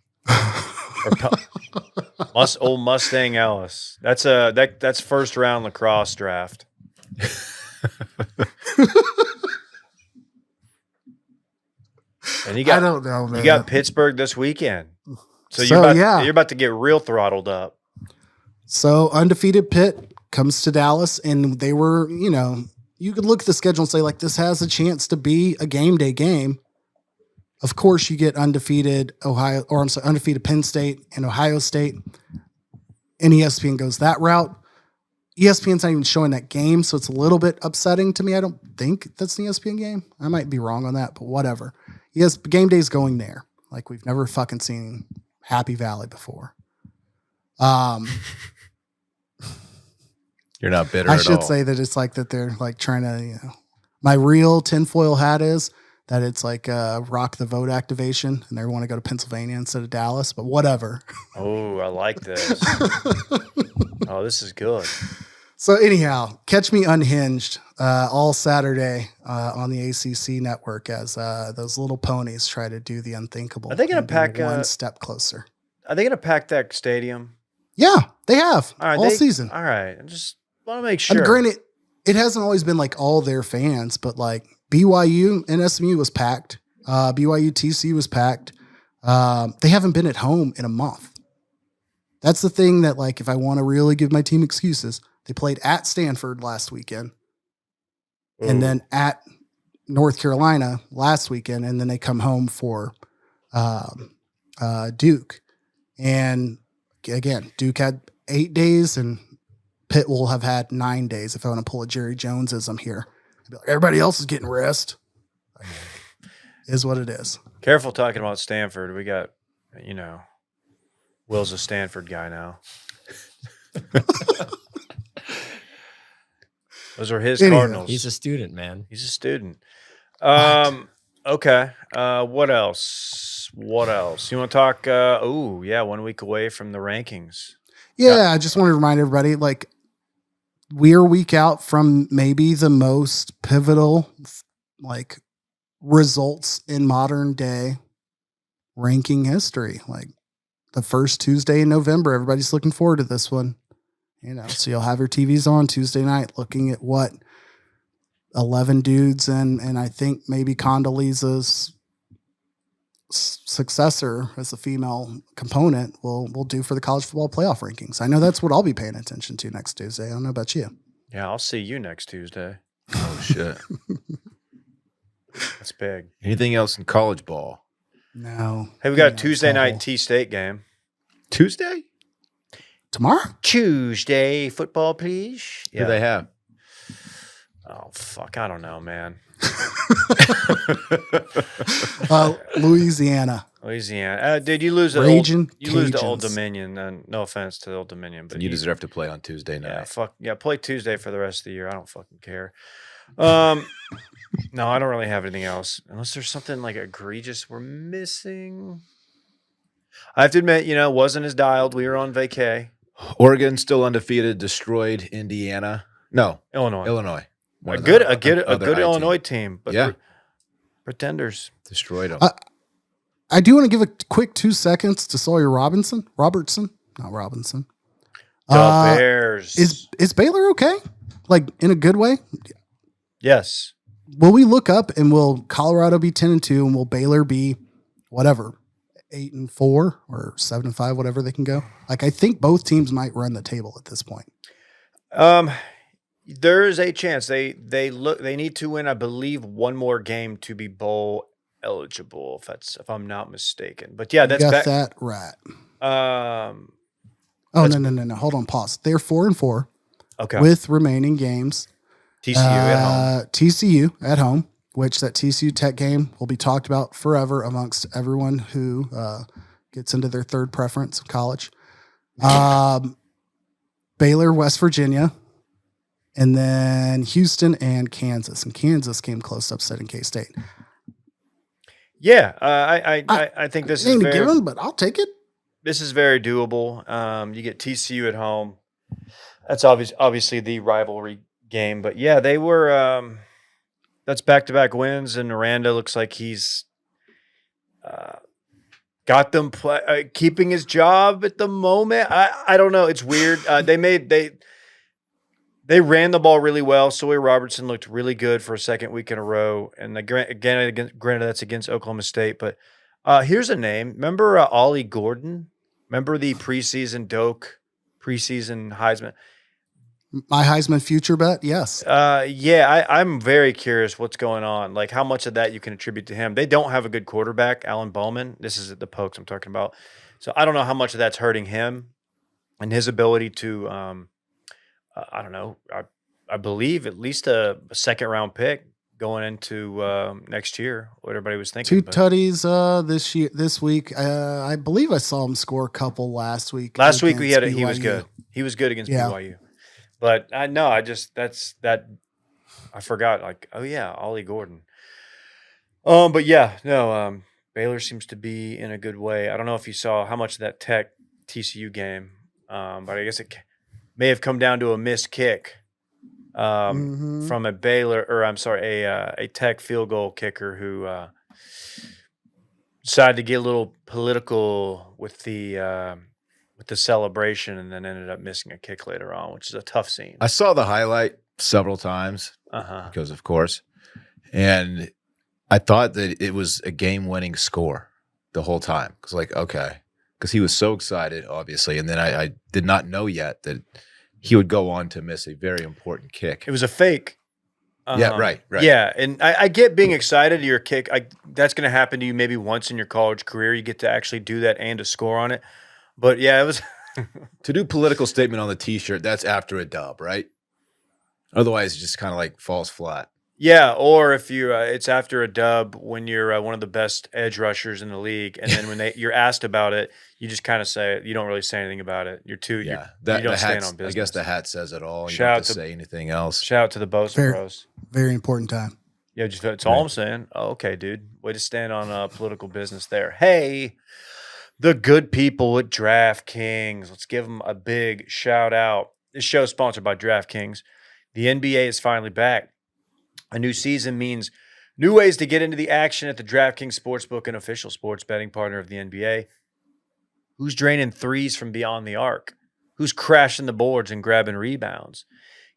Old Mustang Ellis. That's first round lacrosse draft. And I don't know, man. You got Pittsburgh this weekend. So you're about to get real throttled up. So undefeated Pitt comes to Dallas, and they were, you could look at the schedule and say like, this has a chance to be a game day game. Of course, you get undefeated undefeated Penn State and Ohio State, and ESPN goes that route. ESPN's not even showing that game, so it's a little bit upsetting to me. I don't think that's an ESPN game. I might be wrong on that, but whatever. Yes, game day's going there. Like we've never fucking seen Happy Valley before. You're not bitter I at should all. say that it's like that they're like trying to, my real tinfoil hat is that it's like rock the vote activation and they want to go to Pennsylvania instead of Dallas, but whatever. Oh, I like this. Oh, this is good. So anyhow, catch me unhinged all Saturday on the ACC network as those little ponies try to do the unthinkable. Are they going to pack one step closer? Are they going to pack that stadium? Yeah, they have all season. All right. I just want to make sure. And granted, it hasn't always been like all their fans, but like BYU and SMU was packed. BYU TC was packed. They haven't been at home in a month. That's the thing that like, if I want to really give my team excuses, they played at Stanford last weekend and then at North Carolina last weekend. And then they come home for Duke. And again, Duke had 8 days and Pitt will have had 9 days. If I want to pull a Jerry Jonesism here, I'd be like, everybody else is getting rest. Is what it is. Careful talking about Stanford. We got, Will's a Stanford guy now. Those are his Cardinals. He's a student, man. He's a student. All Okay. What else? What else? You want to talk? 1 week away from the rankings. Yeah, I just want to remind everybody, like, we're a week out from maybe the most pivotal, like, results in modern day ranking history. Like, the first Tuesday in November, everybody's looking forward to this one. So you'll have your TVs on Tuesday night looking at what 11 dudes and I think maybe Condoleezza's successor as a female component will do for the college football playoff rankings. I know that's what I'll be paying attention to next Tuesday. I don't know about you. Yeah, I'll see you next Tuesday. Oh, shit. That's big. Anything else in college ball? No. Hey, we got a Tuesday night T-State game. Tuesday? Tomorrow? Tuesday football, please. Who do they have? Oh, fuck. I don't know, man. Louisiana. Dude, you lose Raging you lose to Old Cajuns. Dominion. And no offense to Old Dominion, but You deserve to play on Tuesday night. Play Tuesday for the rest of the year. I don't fucking care. No, I don't really have anything else unless there's something like egregious we're missing. I have to admit, wasn't as dialed. We were on vacay. Oregon still undefeated, destroyed Indiana. No, Illinois. One A of good the other high Illinois team. team, but Yeah. pretenders. Destroyed them. I do want to give a quick 2 seconds to Sawyer Robertson. Not Robinson. The Bears. Is Baylor okay? Like, in a good way? Yes. Will we look up and will Colorado be 10-2 and will Baylor be whatever 8-4 or 7-5, whatever they can go? Like, I think both teams might run the table at this point. There is a chance they need to win, I believe, one more game to be bowl eligible, if I'm not mistaken. But yeah, that's you got that right. No. Hold on, pause. They're 4-4. Okay. With remaining games. TCU at home. TCU at home, which that TCU Tech game will be talked about forever amongst everyone who gets into their third preference of college. Baylor, West Virginia, and then Houston and Kansas. And Kansas came close to upsetting K-State. Yeah, I think this is ain't a very given, but I'll take it. This is very doable. You get TCU at home. That's obviously the rivalry game, but yeah, they were. That's back-to-back wins, and Aranda looks like he's got them keeping his job at the moment. I don't know. It's weird. They ran the ball really well. Sawyer Robertson looked really good for a second week in a row, and granted that's against Oklahoma State. But here's a name. Remember Ollie Gordon? Remember the preseason Doak, preseason Heisman? My Heisman future bet, yes. I'm very curious what's going on. Like, how much of that you can attribute to him. They don't have a good quarterback, Alan Bowman. This is the Pokes I'm talking about. So I don't know how much of that's hurting him and his ability to, I don't know, I believe at least a second-round pick going into next year, what everybody was thinking. 2 tutties this week. I believe I saw him score a couple last week. Last week he BYU. was good. He was good against Yeah. BYU. But I forgot, like, oh yeah, Ollie Gordon. But yeah, no, Baylor seems to be in a good way. I don't know if you saw how much of that Tech TCU game, but I guess it may have come down to a missed kick from a a Tech field goal kicker who decided to get a little political with the celebration and then ended up missing a kick later on, which is a tough scene. I saw the highlight several times because, of course, and I thought that it was a game-winning score the whole time. Because he was so excited, obviously, and then I did not know yet that he would go on to miss a very important kick. It was a fake. Yeah, right. Yeah, and I get being excited to your kick. That's going to happen to you maybe once in your college career. You get to actually do that and to score on it. But yeah, it was to do political statement on the T-shirt. That's after a dub, right? Otherwise, it just kind of like falls flat. Yeah, or if you it's after a dub when you're one of the best edge rushers in the league, and then when you're asked about it, you just kind of say you don't really say anything about it. You don't stand on business. I guess the hat says it all. You Shout don't out have to say anything else. Shout out to the Bosa Bros. Very important time. Yeah, just that's all I'm saying. Oh, okay, dude. Way to stand on political business there. Hey, the good people at DraftKings. Let's give them a big shout out. This show is sponsored by DraftKings. The NBA is finally back. A new season means new ways to get into the action at the DraftKings Sportsbook, an official sports betting partner of the NBA. Who's draining threes from beyond the arc? Who's crashing the boards and grabbing rebounds?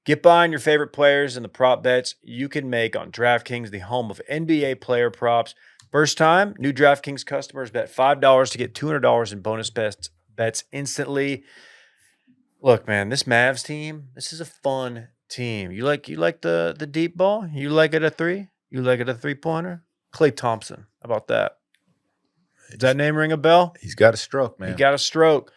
Get behind your favorite players and the prop bets you can make on DraftKings, the home of NBA player props. First time, new DraftKings customers bet $5 to get $200 in bonus bets instantly. Look, man, this Mavs team, this is a fun team. You like the deep ball? You like it a three? You like it a three-pointer? Klay Thompson. How about that? Does that name ring a bell? He's got a stroke, man. He got a stroke.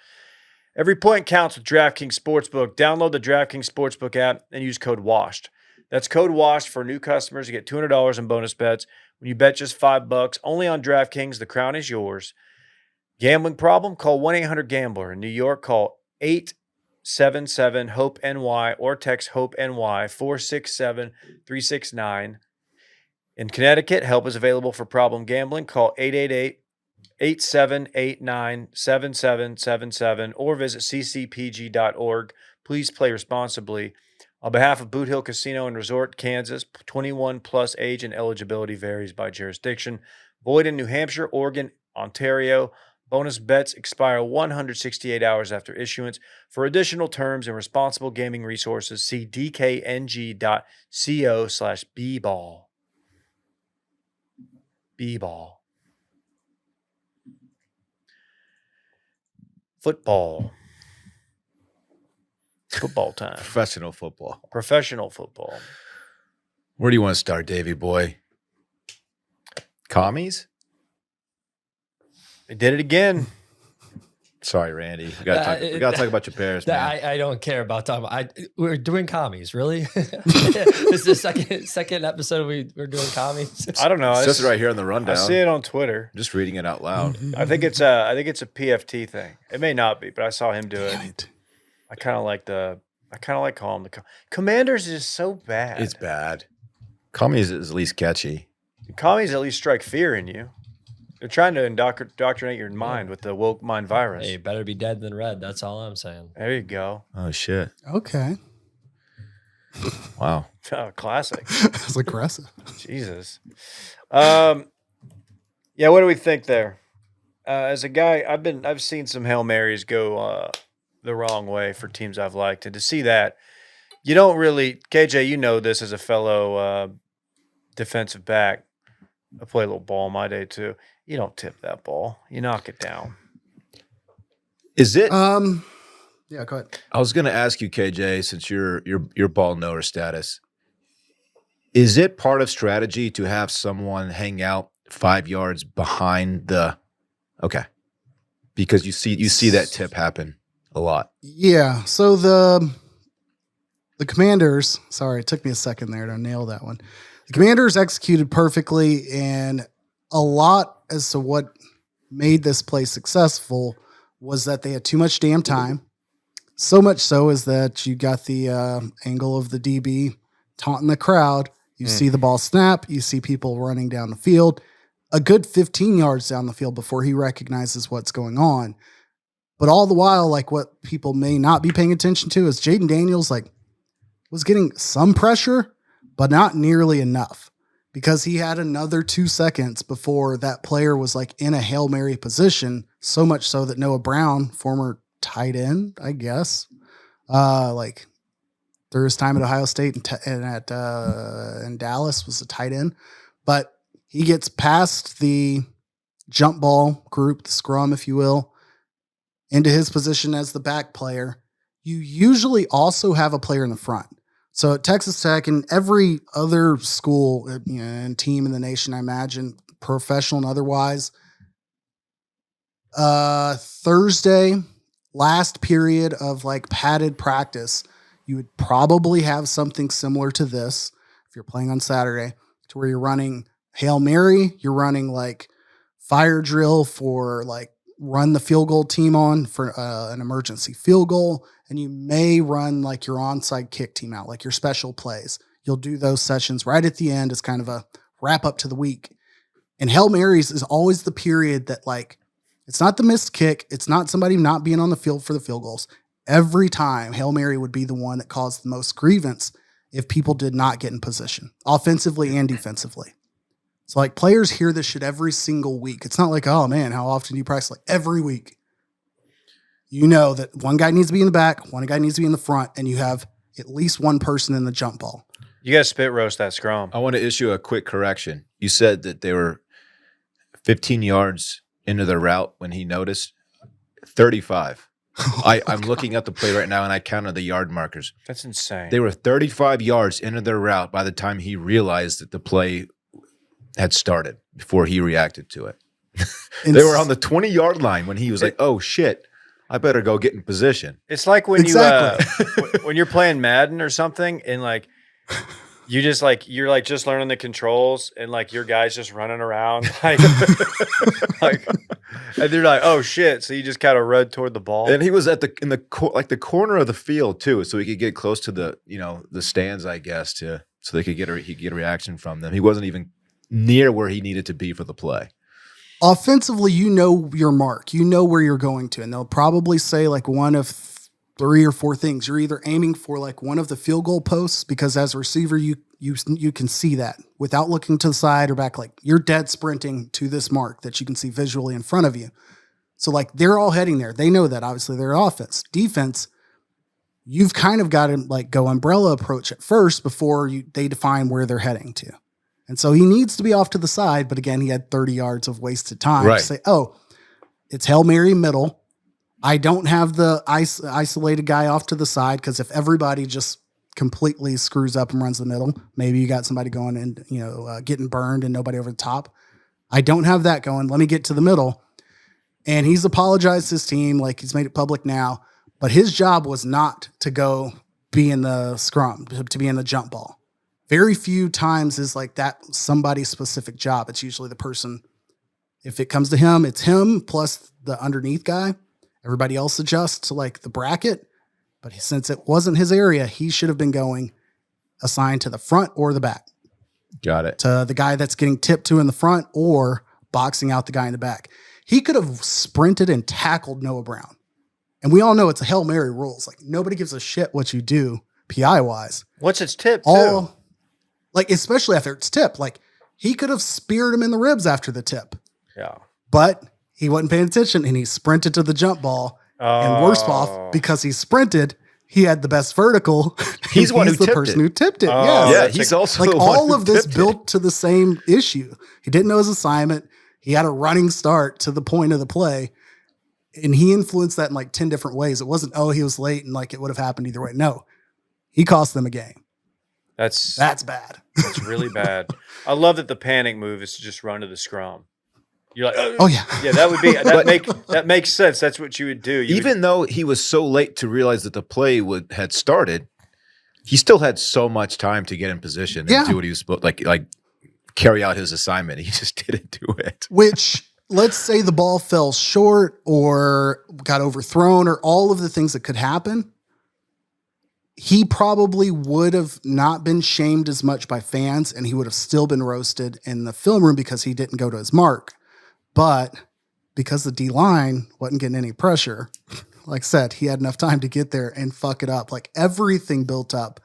Every point counts with DraftKings Sportsbook. Download the DraftKings Sportsbook app and use code WASHED. That's code WASHED for new customers to get $200 in bonus bets. When you bet just $5, only on DraftKings, the crown is yours. Gambling problem? Call 1-800-GAMBLER. In New York, call 877-HOPE-NY or text HOPE-NY 467-369. In Connecticut, help is available for problem gambling. Call 888-8789-7777 or visit ccpg.org. Please play responsibly. On behalf of Boot Hill Casino and Resort, Kansas, 21 plus age and eligibility varies by jurisdiction. Void in New Hampshire, Oregon, Ontario. Bonus bets expire 168 hours after issuance. For additional terms and responsible gaming resources, see dkng.co/bball. B-ball. Football time. Professional football. Professional football. Where do you want to start, Davey boy? Commies? They did it again. Sorry, Randy. We got to talk about your Bears, man. I don't care about talking. We're doing commies, really? This is the second episode we're doing commies. I don't know. It's just right here on the rundown. I see it on Twitter. I'm just reading it out loud. I think it's a PFT thing. It may not be, but I saw him do it. I kind of like calling the Commanders is so bad. It's bad. Commies is at least catchy. Commies at least strike fear in you. They're trying to indoctrinate your mind with the woke mind virus. Hey, better be dead than red. That's all I'm saying. There you go. Oh, shit. Okay. Wow. Oh, classic. That's aggressive. Jesus. Yeah, what do we think there? As a guy, I've seen some Hail Marys go the wrong way for teams I've liked. And to see that, you don't really, KJ, you know this as a fellow defensive back. I play a little ball in my day too. You don't tip that ball. You knock it down. Is it? Yeah, go ahead. I was going to ask you, KJ, since your ball knower status, is it part of strategy to have someone hang out 5 yards behind the? Okay, because you see that tip happen a lot. Yeah. So the Commanders. Sorry, it took me a second there to nail that one. The Commanders executed perfectly, and a lot as to what made this play successful was that they had too much damn time. So much so is that you got the angle of the DB taunting the crowd. You see the ball snap. You see people running down the field. A good 15 yards down the field before he recognizes what's going on. But all the while, like what people may not be paying attention to is Jaden Daniels was getting some pressure, but not nearly enough because he had another 2 seconds before that player was in a Hail Mary position, so much so that Noah Brown, former tight end, I guess, through his time at Ohio State and Dallas was a tight end, but he gets past the jump ball group, the scrum, if you will, into his position as the back player. You usually also have a player in the front. So at Texas Tech and every other school and team in the nation, I imagine, professional and otherwise, Thursday, last period of padded practice, you would probably have something similar to this if you're playing on Saturday, to where you're running Hail Mary, you're running fire drill for run the field goal team on for an emergency field goal. And you may run your onside kick team out, your special plays. You'll do those sessions right at the end as kind of a wrap up to the week. And Hail Marys is always the period that, like, it's not the missed kick. It's not somebody not being on the field for the field goals. Every time, Hail Mary would be the one that caused the most grievance if people did not get in position, offensively and defensively. So, like, players hear this shit every single week. It's not like, oh, man, how often do you practice? Like, every week. You know that one guy needs to be in the back, one guy needs to be in the front, and you have at least one person in the jump ball. You got to spit roast that scrum. I want to issue a quick correction. You said that they were 15 yards into their route when he noticed. 35. I'm looking at the play right now, and I counted the yard markers. That's insane. They were 35 yards into their route by the time he realized that the play had started before he reacted to it. They were on the 20-yard line when he was like, oh, shit, I better go get in position. It's like when Exactly. you when you're playing Madden or something, and like you just like you're like just learning the controls, and like your guy's just running around like and they're like, oh shit, so you just kind of run toward the ball. And he was at the corner of the field too, so he could get close to the the stands, I guess, so they could get a reaction from them. He wasn't even near where he needed to be for the play. Offensively, you know your mark. You know where you're going to. And they'll probably say like one of 3 or 4 things. You're either aiming for like one of the field goal posts, because as a receiver, you can see that without looking to the side or back. Like, you're dead sprinting to this mark that you can see visually in front of you. So like, they're all heading there. They know that, obviously, they're offense. Defense, you've kind of got to like go umbrella approach at first before they define where they're heading to. And so he needs to be off to the side, but again, he had 30 yards of wasted time to say, oh, it's Hail Mary middle. I don't have the isolated guy off to the side, because if everybody just completely screws up and runs the middle, maybe you got somebody going and, getting burned and nobody over the top. I don't have that going. Let me get to the middle. And he's apologized to his team, like he's made it public now, but his job was not to go be in the scrum, to be in the jump ball. Very few times is like that somebody's specific job. It's usually the person. If it comes to him, it's him plus the underneath guy. Everybody else adjusts to like the bracket. But since it wasn't his area, he should have been going assigned to the front or the back. Got it. To the guy that's getting tipped to in the front or boxing out the guy in the back. He could have sprinted and tackled Noah Brown. And we all know it's a Hail Mary rules. Like, nobody gives a shit what you do PI wise. What's its tip too? Like, especially after it's tipped, like he could have speared him in the ribs after the tip. Yeah. But he wasn't paying attention and he sprinted to the jump ball. And worse off, because he sprinted, he had the best vertical. He's the one who the tipped person it. who tipped it. Oh, Yeah, that's he's also Like, the one all who of this tipped built to the same issue. He didn't know his assignment. He had a running start to the point of the play. And he influenced that in like 10 different ways. It wasn't, oh, he was late and like it would have happened either way. No, he cost them a game. That's bad. That's really bad. I love that the panic move is to just run to the scrum. You're like, Oh yeah. yeah, that would be that makes sense. That's what you would do. Even though he was so late to realize that the play had started, he still had so much time to get in position and do what he was supposed like carry out his assignment. He just didn't do it. Which, let's say the ball fell short or got overthrown or all of the things that could happen. He probably would have not been shamed as much by fans, and he would have still been roasted in the film room because he didn't go to his mark. But because the D-line wasn't getting any pressure, like I said, he had enough time to get there and fuck it up. Like, everything built up.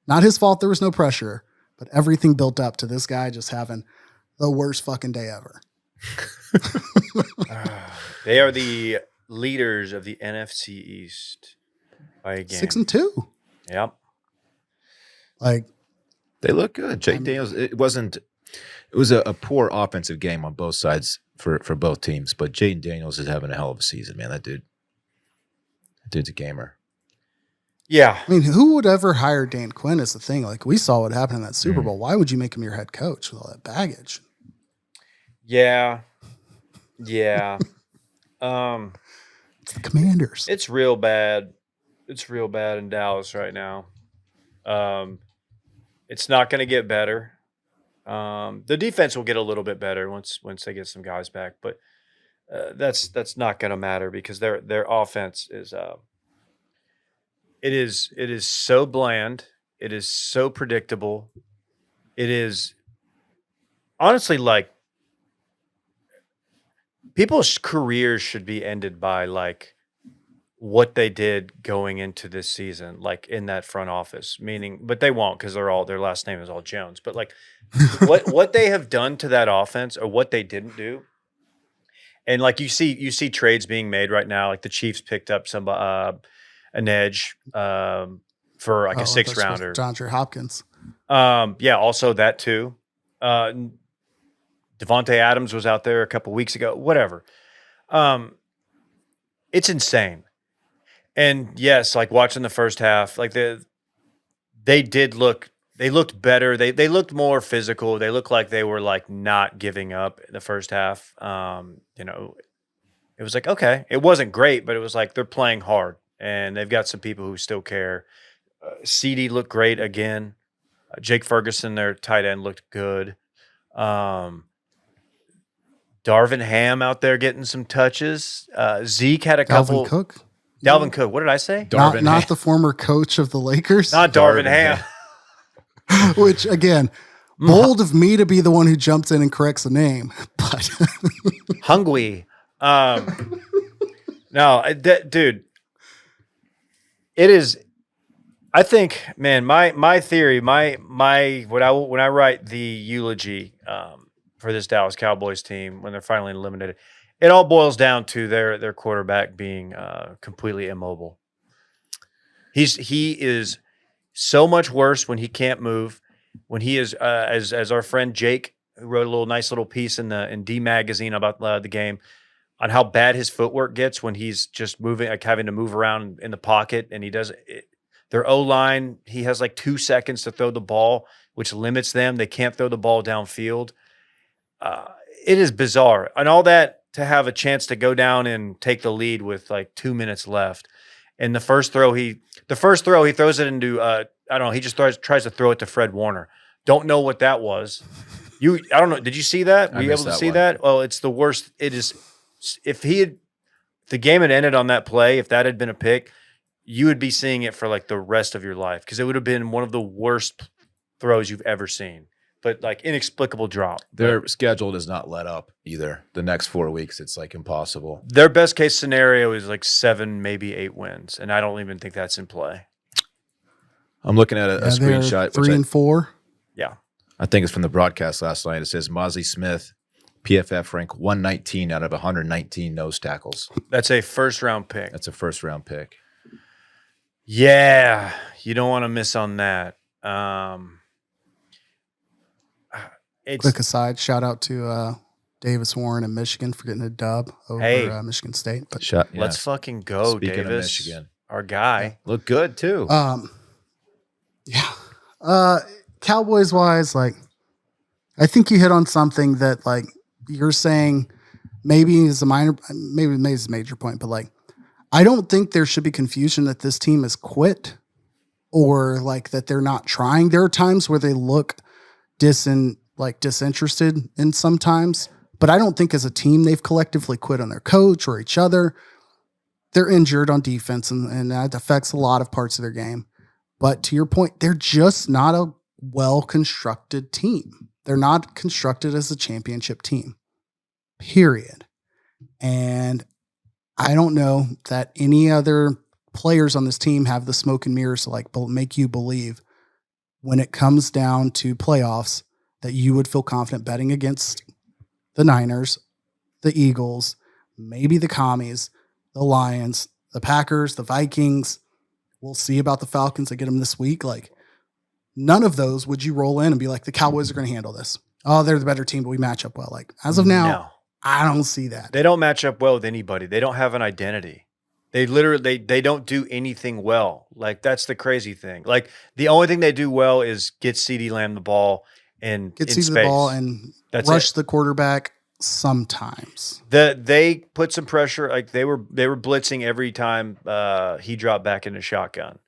Not his fault there was no pressure, but everything built up to this guy just having the worst fucking day ever. They are the leaders of the NFC East by a game. 6-2. Yep. Like, They look good. Jake Daniels, it was a poor offensive game on both sides for both teams, but Jaden Daniels is having a hell of a season, man. That dude's a gamer. Yeah. I mean, who would ever hire Dan Quinn is the thing. Like, we saw what happened in that Super Bowl. Why would you make him your head coach with all that baggage? Yeah. Yeah. It's the Commanders. It's real bad. It's real bad in Dallas right now. It's not going to get better. The defense will get a little bit better once they get some guys back, but that's not going to matter because their offense is it is so bland. It is so predictable. It is honestly like people's careers should be ended by like what they did going into this season, like in that front office. Meaning, but they won't because their last name is all Jones. But like what they have done to that offense or what they didn't do. And like you see trades being made right now. Like the Chiefs picked up an edge for like a 6th rounder. DeAndre Hopkins. Yeah, also that too. Devontae Adams was out there a couple weeks ago. Whatever. It's insane. And yes, like watching the first half, like they looked better. They looked more physical. They looked like they were like not giving up in the first half. It was like, okay, it wasn't great, but it was like they're playing hard and they've got some people who still care. CD looked great again. Jake Ferguson, their tight end, looked good. Darvin Ham out there getting some touches. Zeke had a couple. Dalvin Cook. Dalvin Cook. What did I say? Not the former coach of the Lakers. Not Darvin Ham. Which, again, bold of me to be the one who jumps in and corrects the name. But Hungwy. No, dude. It is. I think, man, my theory, when I write the eulogy for this Dallas Cowboys team when they're finally eliminated, it all boils down to their quarterback being completely immobile. He is so much worse when he can't move. When he is, as our friend Jake, who wrote a nice little piece in D Magazine about the game, on how bad his footwork gets when he's just moving, like having to move around in the pocket, and he does it. Their O-line, he has like 2 seconds to throw the ball, which limits them. They can't throw the ball downfield. It is bizarre. And all that to have a chance to go down and take the lead with like 2 minutes left. And the first throw he throws it into, I don't know, he just tries to throw it to Fred Warner. Don't know what that was. I don't know. Did you see that? Were you able to see that? Well, it's the worst. It is. If the game had ended on that play, if that had been a pick, you would be seeing it for like the rest of your life because it would have been one of the worst throws you've ever seen. But like inexplicable drop. Their schedule does not let up either. The next 4 weeks, it's like impossible. Their best case scenario is like 7, maybe 8 wins, and I don't even think that's in play. I'm looking at a screenshot. 3-4. Yeah, I think it's from the broadcast last night. It says Mozzie Smith, PFF rank 119 out of 119 nose tackles. that's a first-round pick. That's a first-round pick. Yeah, you don't want to miss on that. Quick aside, shout out to Davis Warren in Michigan for getting a dub over Michigan State. But let's fucking go, Speaking Davis. of Michigan, our guy. Look good too. Yeah. Cowboys wise, like I think you hit on something that like you're saying maybe is a major point, but like I don't think there should be confusion that this team has quit or like that they're not trying. There are times where they look disinterested in sometimes, but I don't think as a team they've collectively quit on their coach or each other. They're injured on defense and that affects a lot of parts of their game. But to your point, they're just not a well-constructed team. They're not constructed as a championship team, period. And I don't know that any other players on this team have the smoke and mirrors to like make you believe when it comes down to playoffs that you would feel confident betting against the Niners, the Eagles, maybe the Commies, the Lions, the Packers, the Vikings. We'll see about the Falcons. I get them this week. Like none of those would you roll in and be like, the Cowboys are going to handle this. Oh, they're the better team, but we match up well. Like as of now, no. I don't see that. They don't match up well with anybody. They don't have an identity. They literally they don't do anything well. Like that's the crazy thing. Like the only thing they do well is get CeeDee Lamb the ball and get CeeDee the ball and rush the quarterback sometimes. They put some pressure. Like they were blitzing every time he dropped back into shotgun.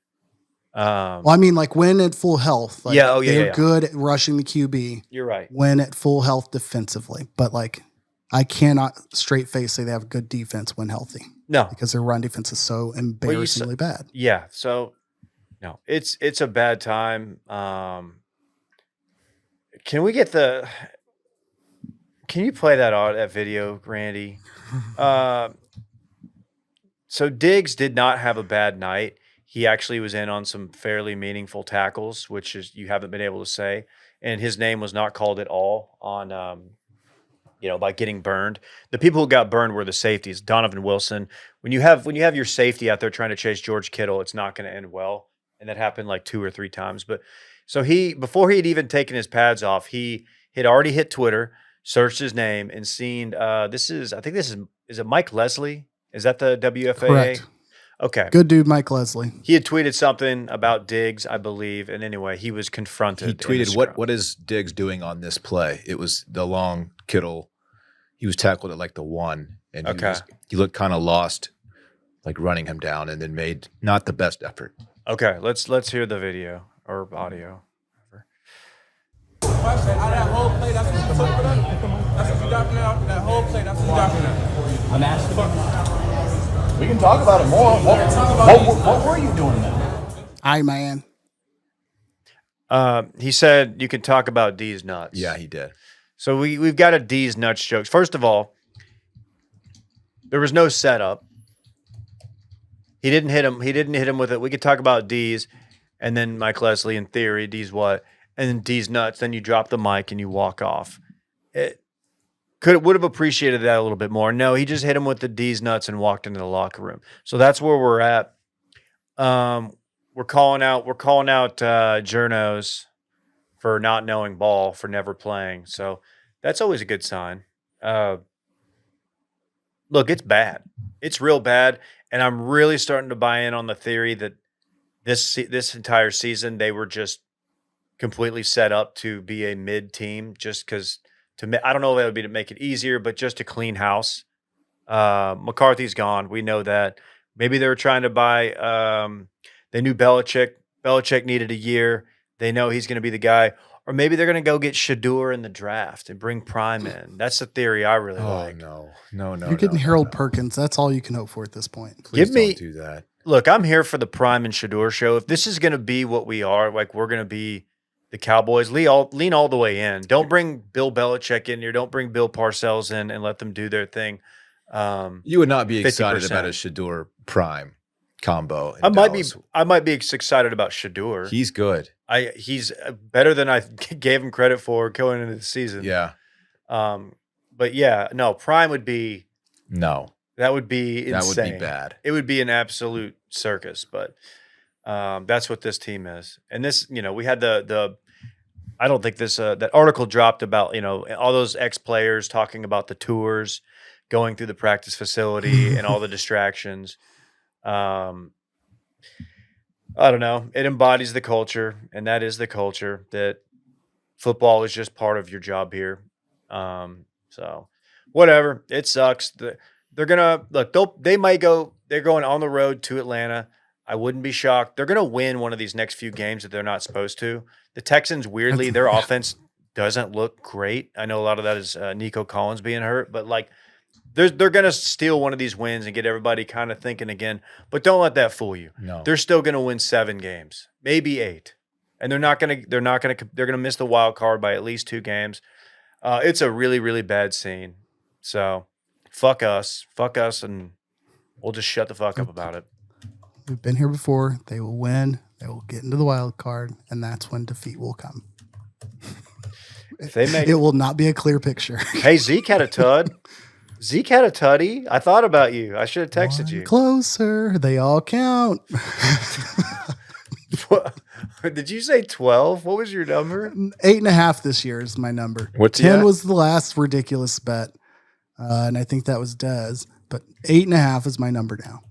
Well, I mean, like when at full health, like they're good at rushing the QB. You're right. When at full health defensively, but like I cannot straight face say they have good defense when healthy. No, because their run defense is so embarrassingly bad. Yeah. So No, it's a bad time. Can we get the? Can you play that video, Randy? So Diggs did not have a bad night. He actually was in on some fairly meaningful tackles, which is you haven't been able to say. And his name was not called at all on, by getting burned. The people who got burned were the safeties. Donovan Wilson. When you have your safety out there trying to chase George Kittle, it's not going to end well. And that happened like 2 or 3 times. But so before he had even taken his pads off, he had already hit Twitter, searched his name, and seen is it Mike Leslie? Is that the WFAA? Correct. Okay. Good dude, Mike Leslie. He had tweeted something about Diggs, I believe. And anyway, he was confronted. He tweeted, what is Diggs doing on this play? It was the long Kittle. He was tackled at like the 1. And he looked kind of lost, like running him down, and then made not the best effort. Okay, let's hear the video or audio. That whole play, that's what you took for that? That's what you got for that? That whole play, that's what you got for that? I'm asking. We can talk about it more. What were you doing then? Aye, man. He said you can talk about Deez nuts. Yeah, he did. So we've got a Deez nuts joke. First of all, there was no setup. He didn't hit him. He didn't hit him with it. We could talk about Deez, and then Mike Leslie in theory, Deez what, and then Deez nuts. Then you drop the mic and you walk off. Would have appreciated that a little bit more. No, he just hit him with the Deez nuts and walked into the locker room. So that's where we're at. We're calling out journos for not knowing ball, for never playing. So that's always a good sign. Look, it's bad. It's real bad. And I'm really starting to buy in on the theory that this entire season, they were just completely set up to be a mid team just because I don't know if that would be to make it easier, but just to clean house. McCarthy's gone. We know that. Maybe they were trying to buy they knew Belichick. Belichick needed a year. They know he's going to be the guy. Or maybe they're going to go get Shador in the draft and bring Prime in. That's the theory I really like. No. You're getting Harold Perkins. That's all you can hope for at this point. Please don't do that. Look, I'm here for the Prime and Shador show. If this is going to be what we are, like we're going to be the Cowboys, lean all the way in. Don't bring Bill Belichick in here. Don't bring Bill Parcells in and let them do their thing. You would not be 50%. excited about a Shador Prime combo. I might be excited about Shador. He's good. He's better than I gave him credit for going into the season. Yeah. But yeah, no, Prime would be that would be insane. That would be bad. It would be an absolute circus, but that's what this team is. And this, we had I don't think this that article dropped about, all those ex-players talking about the tours, going through the practice facility and all the distractions. I don't know. It embodies the culture, and that is the culture that football is just part of your job here. So whatever. It sucks. They're gonna look. They're going on the road to Atlanta. I wouldn't be shocked. They're gonna win one of these next few games that they're not supposed to. The Texans, weirdly, their offense doesn't look great. I know a lot of that is Nico Collins being hurt, but they're going to steal one of these wins and get everybody kind of thinking again. But don't let that fool you. No. They're still going to win 7 games, maybe 8. And they're going to miss the wild card by at least 2 games. It's a really, really bad scene. So fuck us, and we'll just shut the fuck up about it. We've been here before. They will win. They will get into the wild card, and that's when defeat will come. It will not be a clear picture. Hey, Zeke had a tud. Zeke had a tutty. I thought about you. I should have texted you. Closer. They all count. Did you say 12? What was your number? 8.5 this year is my number. What's 10 was the last ridiculous bet. And I think that was Dez. But 8.5 is my number now.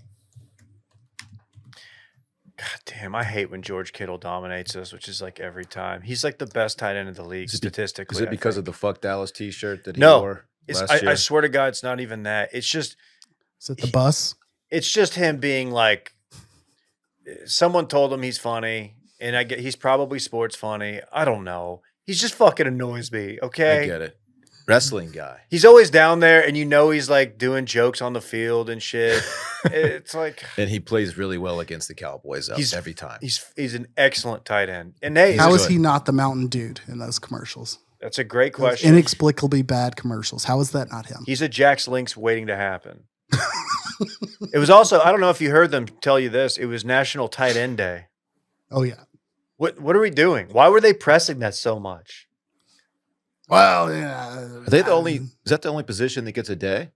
God damn, I hate when George Kittle dominates us, which is like every time. He's like the best tight end in the league statistically. Is it because of the Fuck Dallas t-shirt that he wore last year? I swear to God, it's not even that. It's just... Is it the bus? It's just him being like... Someone told him he's funny, and he's probably sports funny. I don't know. He's just fucking annoys me, okay? I get it. Wrestling guy. He's always down there, and he's like doing jokes on the field and shit. It's like And he plays really well against the Cowboys every time. he's an excellent tight end. And hey, How is good. he not the mountain dude in those commercials? that's a great Those question. inexplicably bad commercials. How is that not him? He's a Jack's Links waiting to happen. It was also, I don't know if you heard them tell you this, it was National Tight End Day. Oh yeah. What are we doing? Why were they pressing that so much? Well, yeah. Are they the only? Is that the only position that gets a day?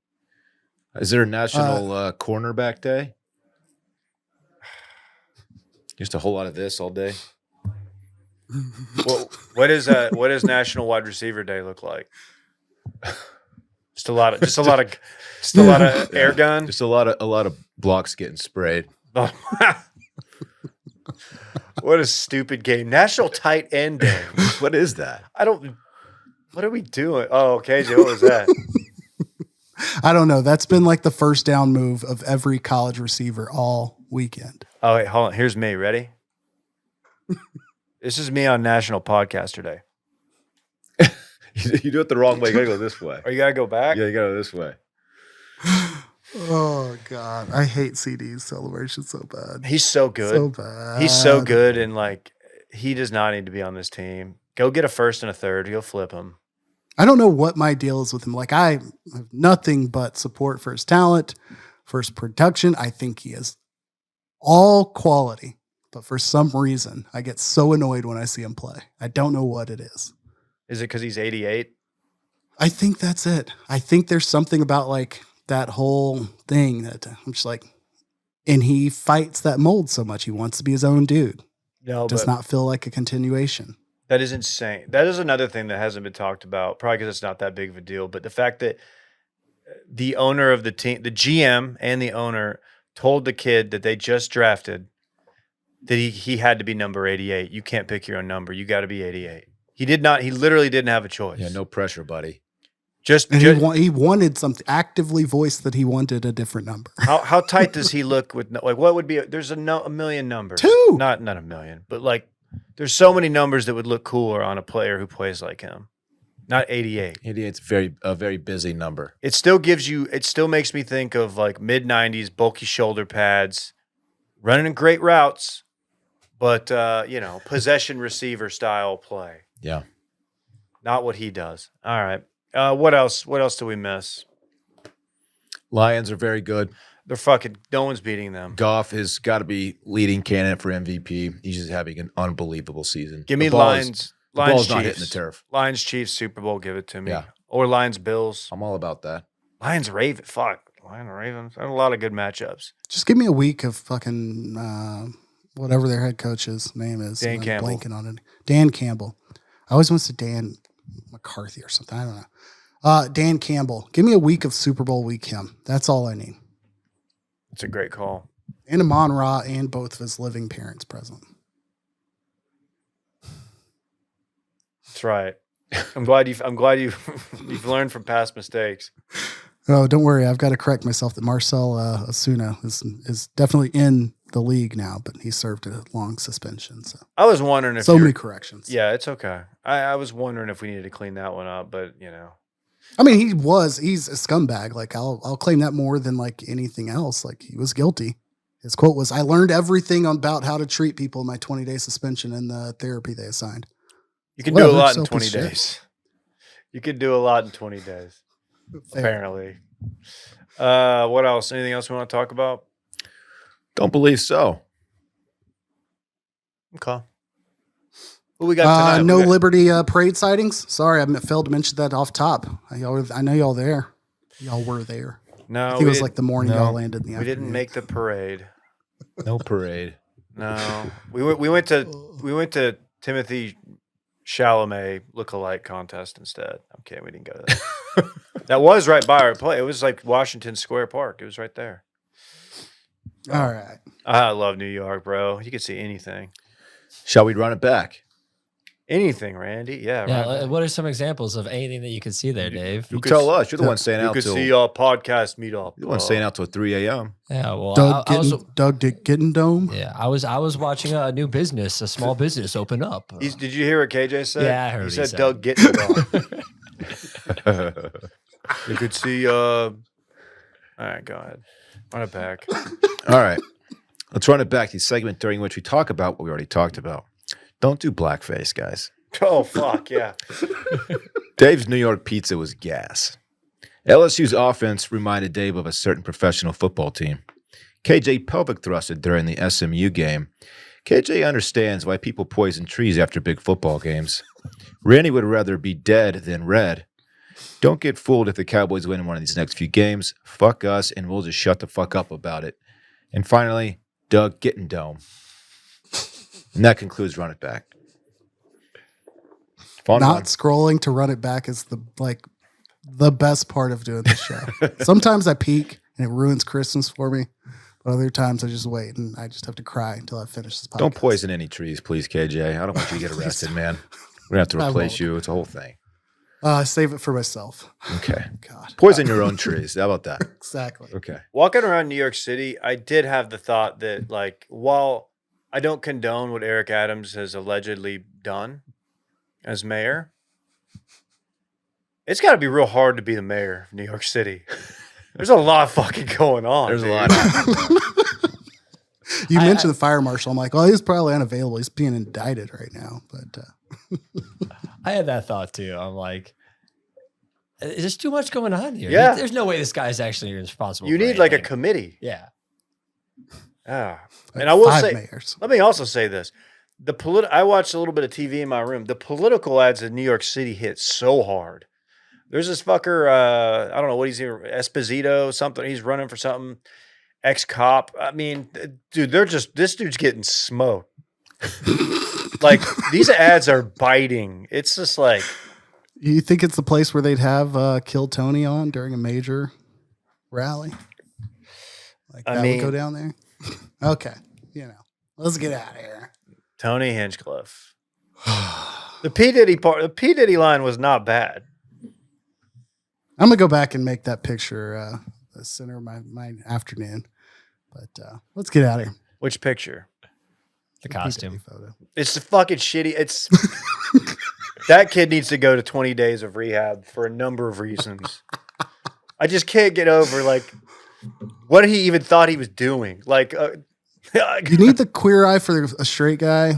Is there a national cornerback day? Just a whole lot of this all day. Well, what does National Wide Receiver Day look like? Just a lot of air gun. Just a lot of blocks getting sprayed. What a stupid game. National Tight End Day. What is that? What are we doing? Oh, KJ, what was that? I don't know. That's been like the first down move of every college receiver all weekend. Oh, wait, hold on. Here's me. Ready? This is me on National Podcaster Day. You do it the wrong way. You gotta go this way. Or you gotta go back? Yeah, you gotta go this way. Oh God, I hate CD's celebration so bad. He's so good. So bad. He's so good, and like he does not need to be on this team. Go get a first and a third. He'll flip him. I don't know what my deal is with him. Like I have nothing but support for his talent, for his production. I think he is all quality, but for some reason, I get so annoyed when I see him play. I don't know what it is. Is it because he's 88? I think that's it. I think there's something about like that whole thing that I'm just like, and he fights that mold so much. He wants to be his own dude. No, Does but not feel like a continuation. that is insane. That is another thing that hasn't been talked about, probably because it's not that big of a deal. But the fact that the owner of the team, the GM and the owner told the kid that they just drafted that he had to be number 88. You can't pick your own number. You got to be 88. He did not. He literally didn't have a choice. Yeah, no pressure, buddy. And he wanted something, actively voiced that he wanted a different number. how tight does he look with like what would be there's a million numbers. Two. Not a million, but like there's so many numbers that would look cooler on a player who plays like him. Not 88. 88's a very busy number. It still makes me think of like mid 90s bulky shoulder pads, running great routes, but possession receiver style play. Yeah. Not what he does. All right. What else? What else do we miss? Lions are very good. They're fucking. No one's beating them. Goff has got to be leading candidate for MVP. He's just having an unbelievable season. Give me The ball Lions. the Lions ball's Chiefs. not hitting the turf. Lions Chiefs Super Bowl. Give it to me. Yeah. Or Lions Bills. I'm all about that. Lions Ravens. Fuck. Lions Ravens. There's a lot of good matchups. Just give me a week of fucking whatever their head coach's name is. Dan I'm Campbell. blanking on it. Dan Campbell. I always want to say Dan McCarthy or something. I don't know. Dan Campbell. Give me a week of Super Bowl week him. That's all I need. It's a great call. And Amon Ra and both of his living parents present. That's right. I'm glad you've you've learned from past mistakes. Oh, don't worry. I've got to correct myself that Marcel Osuna is definitely in the league now, but he served a long suspension. So I was wondering if so many corrections. Yeah, it's okay. I was wondering if we needed to clean that one up, but I mean, he's a scumbag. Like I'll claim that more than like anything else. Like he was guilty. His quote was, "I learned everything about how to treat people in my 20-day suspension and the therapy they assigned." you can do a Whatever, lot in selfish 20 shit. days. You could do a lot in 20 days. Fair. Apparently. What else? Anything else we want to talk about? Don't believe so. Okay. What we got tonight? No Liberty parade sightings. Sorry, I failed to mention that off top. I know y'all there. Y'all were there. No, I think it was like the morning y'all landed in the we afternoon. didn't make the parade. No parade. No, we went to Timothy Chalamet lookalike contest instead. I'm kidding. We didn't go to that. That was right by our place. It was like Washington Square Park. It was right there. All right. I love New York, bro. You could see anything. Shall we run it back? Anything, Randy. Yeah. Yeah. right. What are some examples of anything that you could see there, Dave? You tell us. You're the one staying You out could till see our podcast meet up. you're the one staying out till 3 a.m. Yeah. Well, Doug Dick Getting Dome. yeah, I was watching a new business, a small business open up. Did you hear what KJ said? Yeah, I heard He what said he said. Doug getting it on. You could see. All right, go ahead. Run it back. All right. Let's run it back to the segment during which we talk about what we already talked about. Don't do blackface, guys. Oh, fuck, yeah. Dave's New York pizza was gas. LSU's offense reminded Dave of a certain professional football team. KJ pelvic thrusted during the SMU game. KJ understands why people poison trees after big football games. Randy would rather be dead than red. Don't get fooled if the Cowboys win one of these next few games. Fuck us, and we'll just shut the fuck up about it. And finally, Doug getting dome. And that concludes Run It Back. Fun Not one. scrolling to run it back is the best part of doing this show. Sometimes I peek and it ruins Christmas for me. But other times I just wait and I just have to cry until I finish this podcast. Don't poison any trees, please, KJ. I don't want you to get arrested, man. We're going to have to replace you. It's a whole thing. Save it for myself. Okay. God. Poison your own trees. How about that? Exactly. Okay. Walking around New York City, I did have the thought that, like, while I don't condone what Eric Adams has allegedly done as mayor, it's got to be real hard to be the mayor of New York City. There's a lot fucking going on. There's a dude. lot happening. You mentioned the fire marshal. I'm like, well, he's probably unavailable. He's being indicted right now. But I had that thought too. I'm like, there's too much going on here. Yeah. There's no way this guy's actually responsible. You for need like a anything. committee. Yeah. Ah. And I will 5 say, mayors. let me also say this. I watched a little bit of TV in my room. The political ads in New York City hit so hard. There's this fucker, I don't know what he's here, Esposito, something. He's running for something, ex-cop. I mean, dude, this dude's getting smoked. Like, these ads are biting. It's just like. You think it's the place where they'd have Kill Tony on during a major rally? Like that would go down there? Okay. Let's get out of here. Tony Hinchcliffe. The P. Diddy line was not bad. I'm going to go back and make that picture the center of my afternoon. But let's get out of here. Which picture? The costume. Photo. It's the fucking shitty. It's that kid needs to go to 20 days of rehab for a number of reasons. I just can't get over like what he even thought he was doing. Like, You need the queer eye for a straight guy,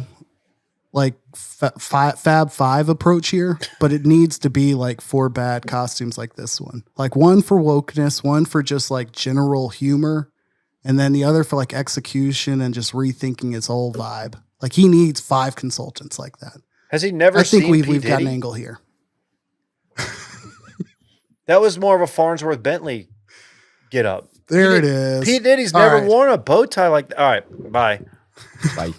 like Fab Five approach here, but it needs to be like 4 bad costumes like this one. Like one for wokeness, one for just like general humor, and then the other for like execution and just rethinking his whole vibe. Like he needs 5 consultants like that. has he never I think seen we've P. got an Diddy? angle here. That was more of a Farnsworth Bentley get up. There it is. P. Diddy's All never right. worn a bow tie like that. All right, bye. Bye.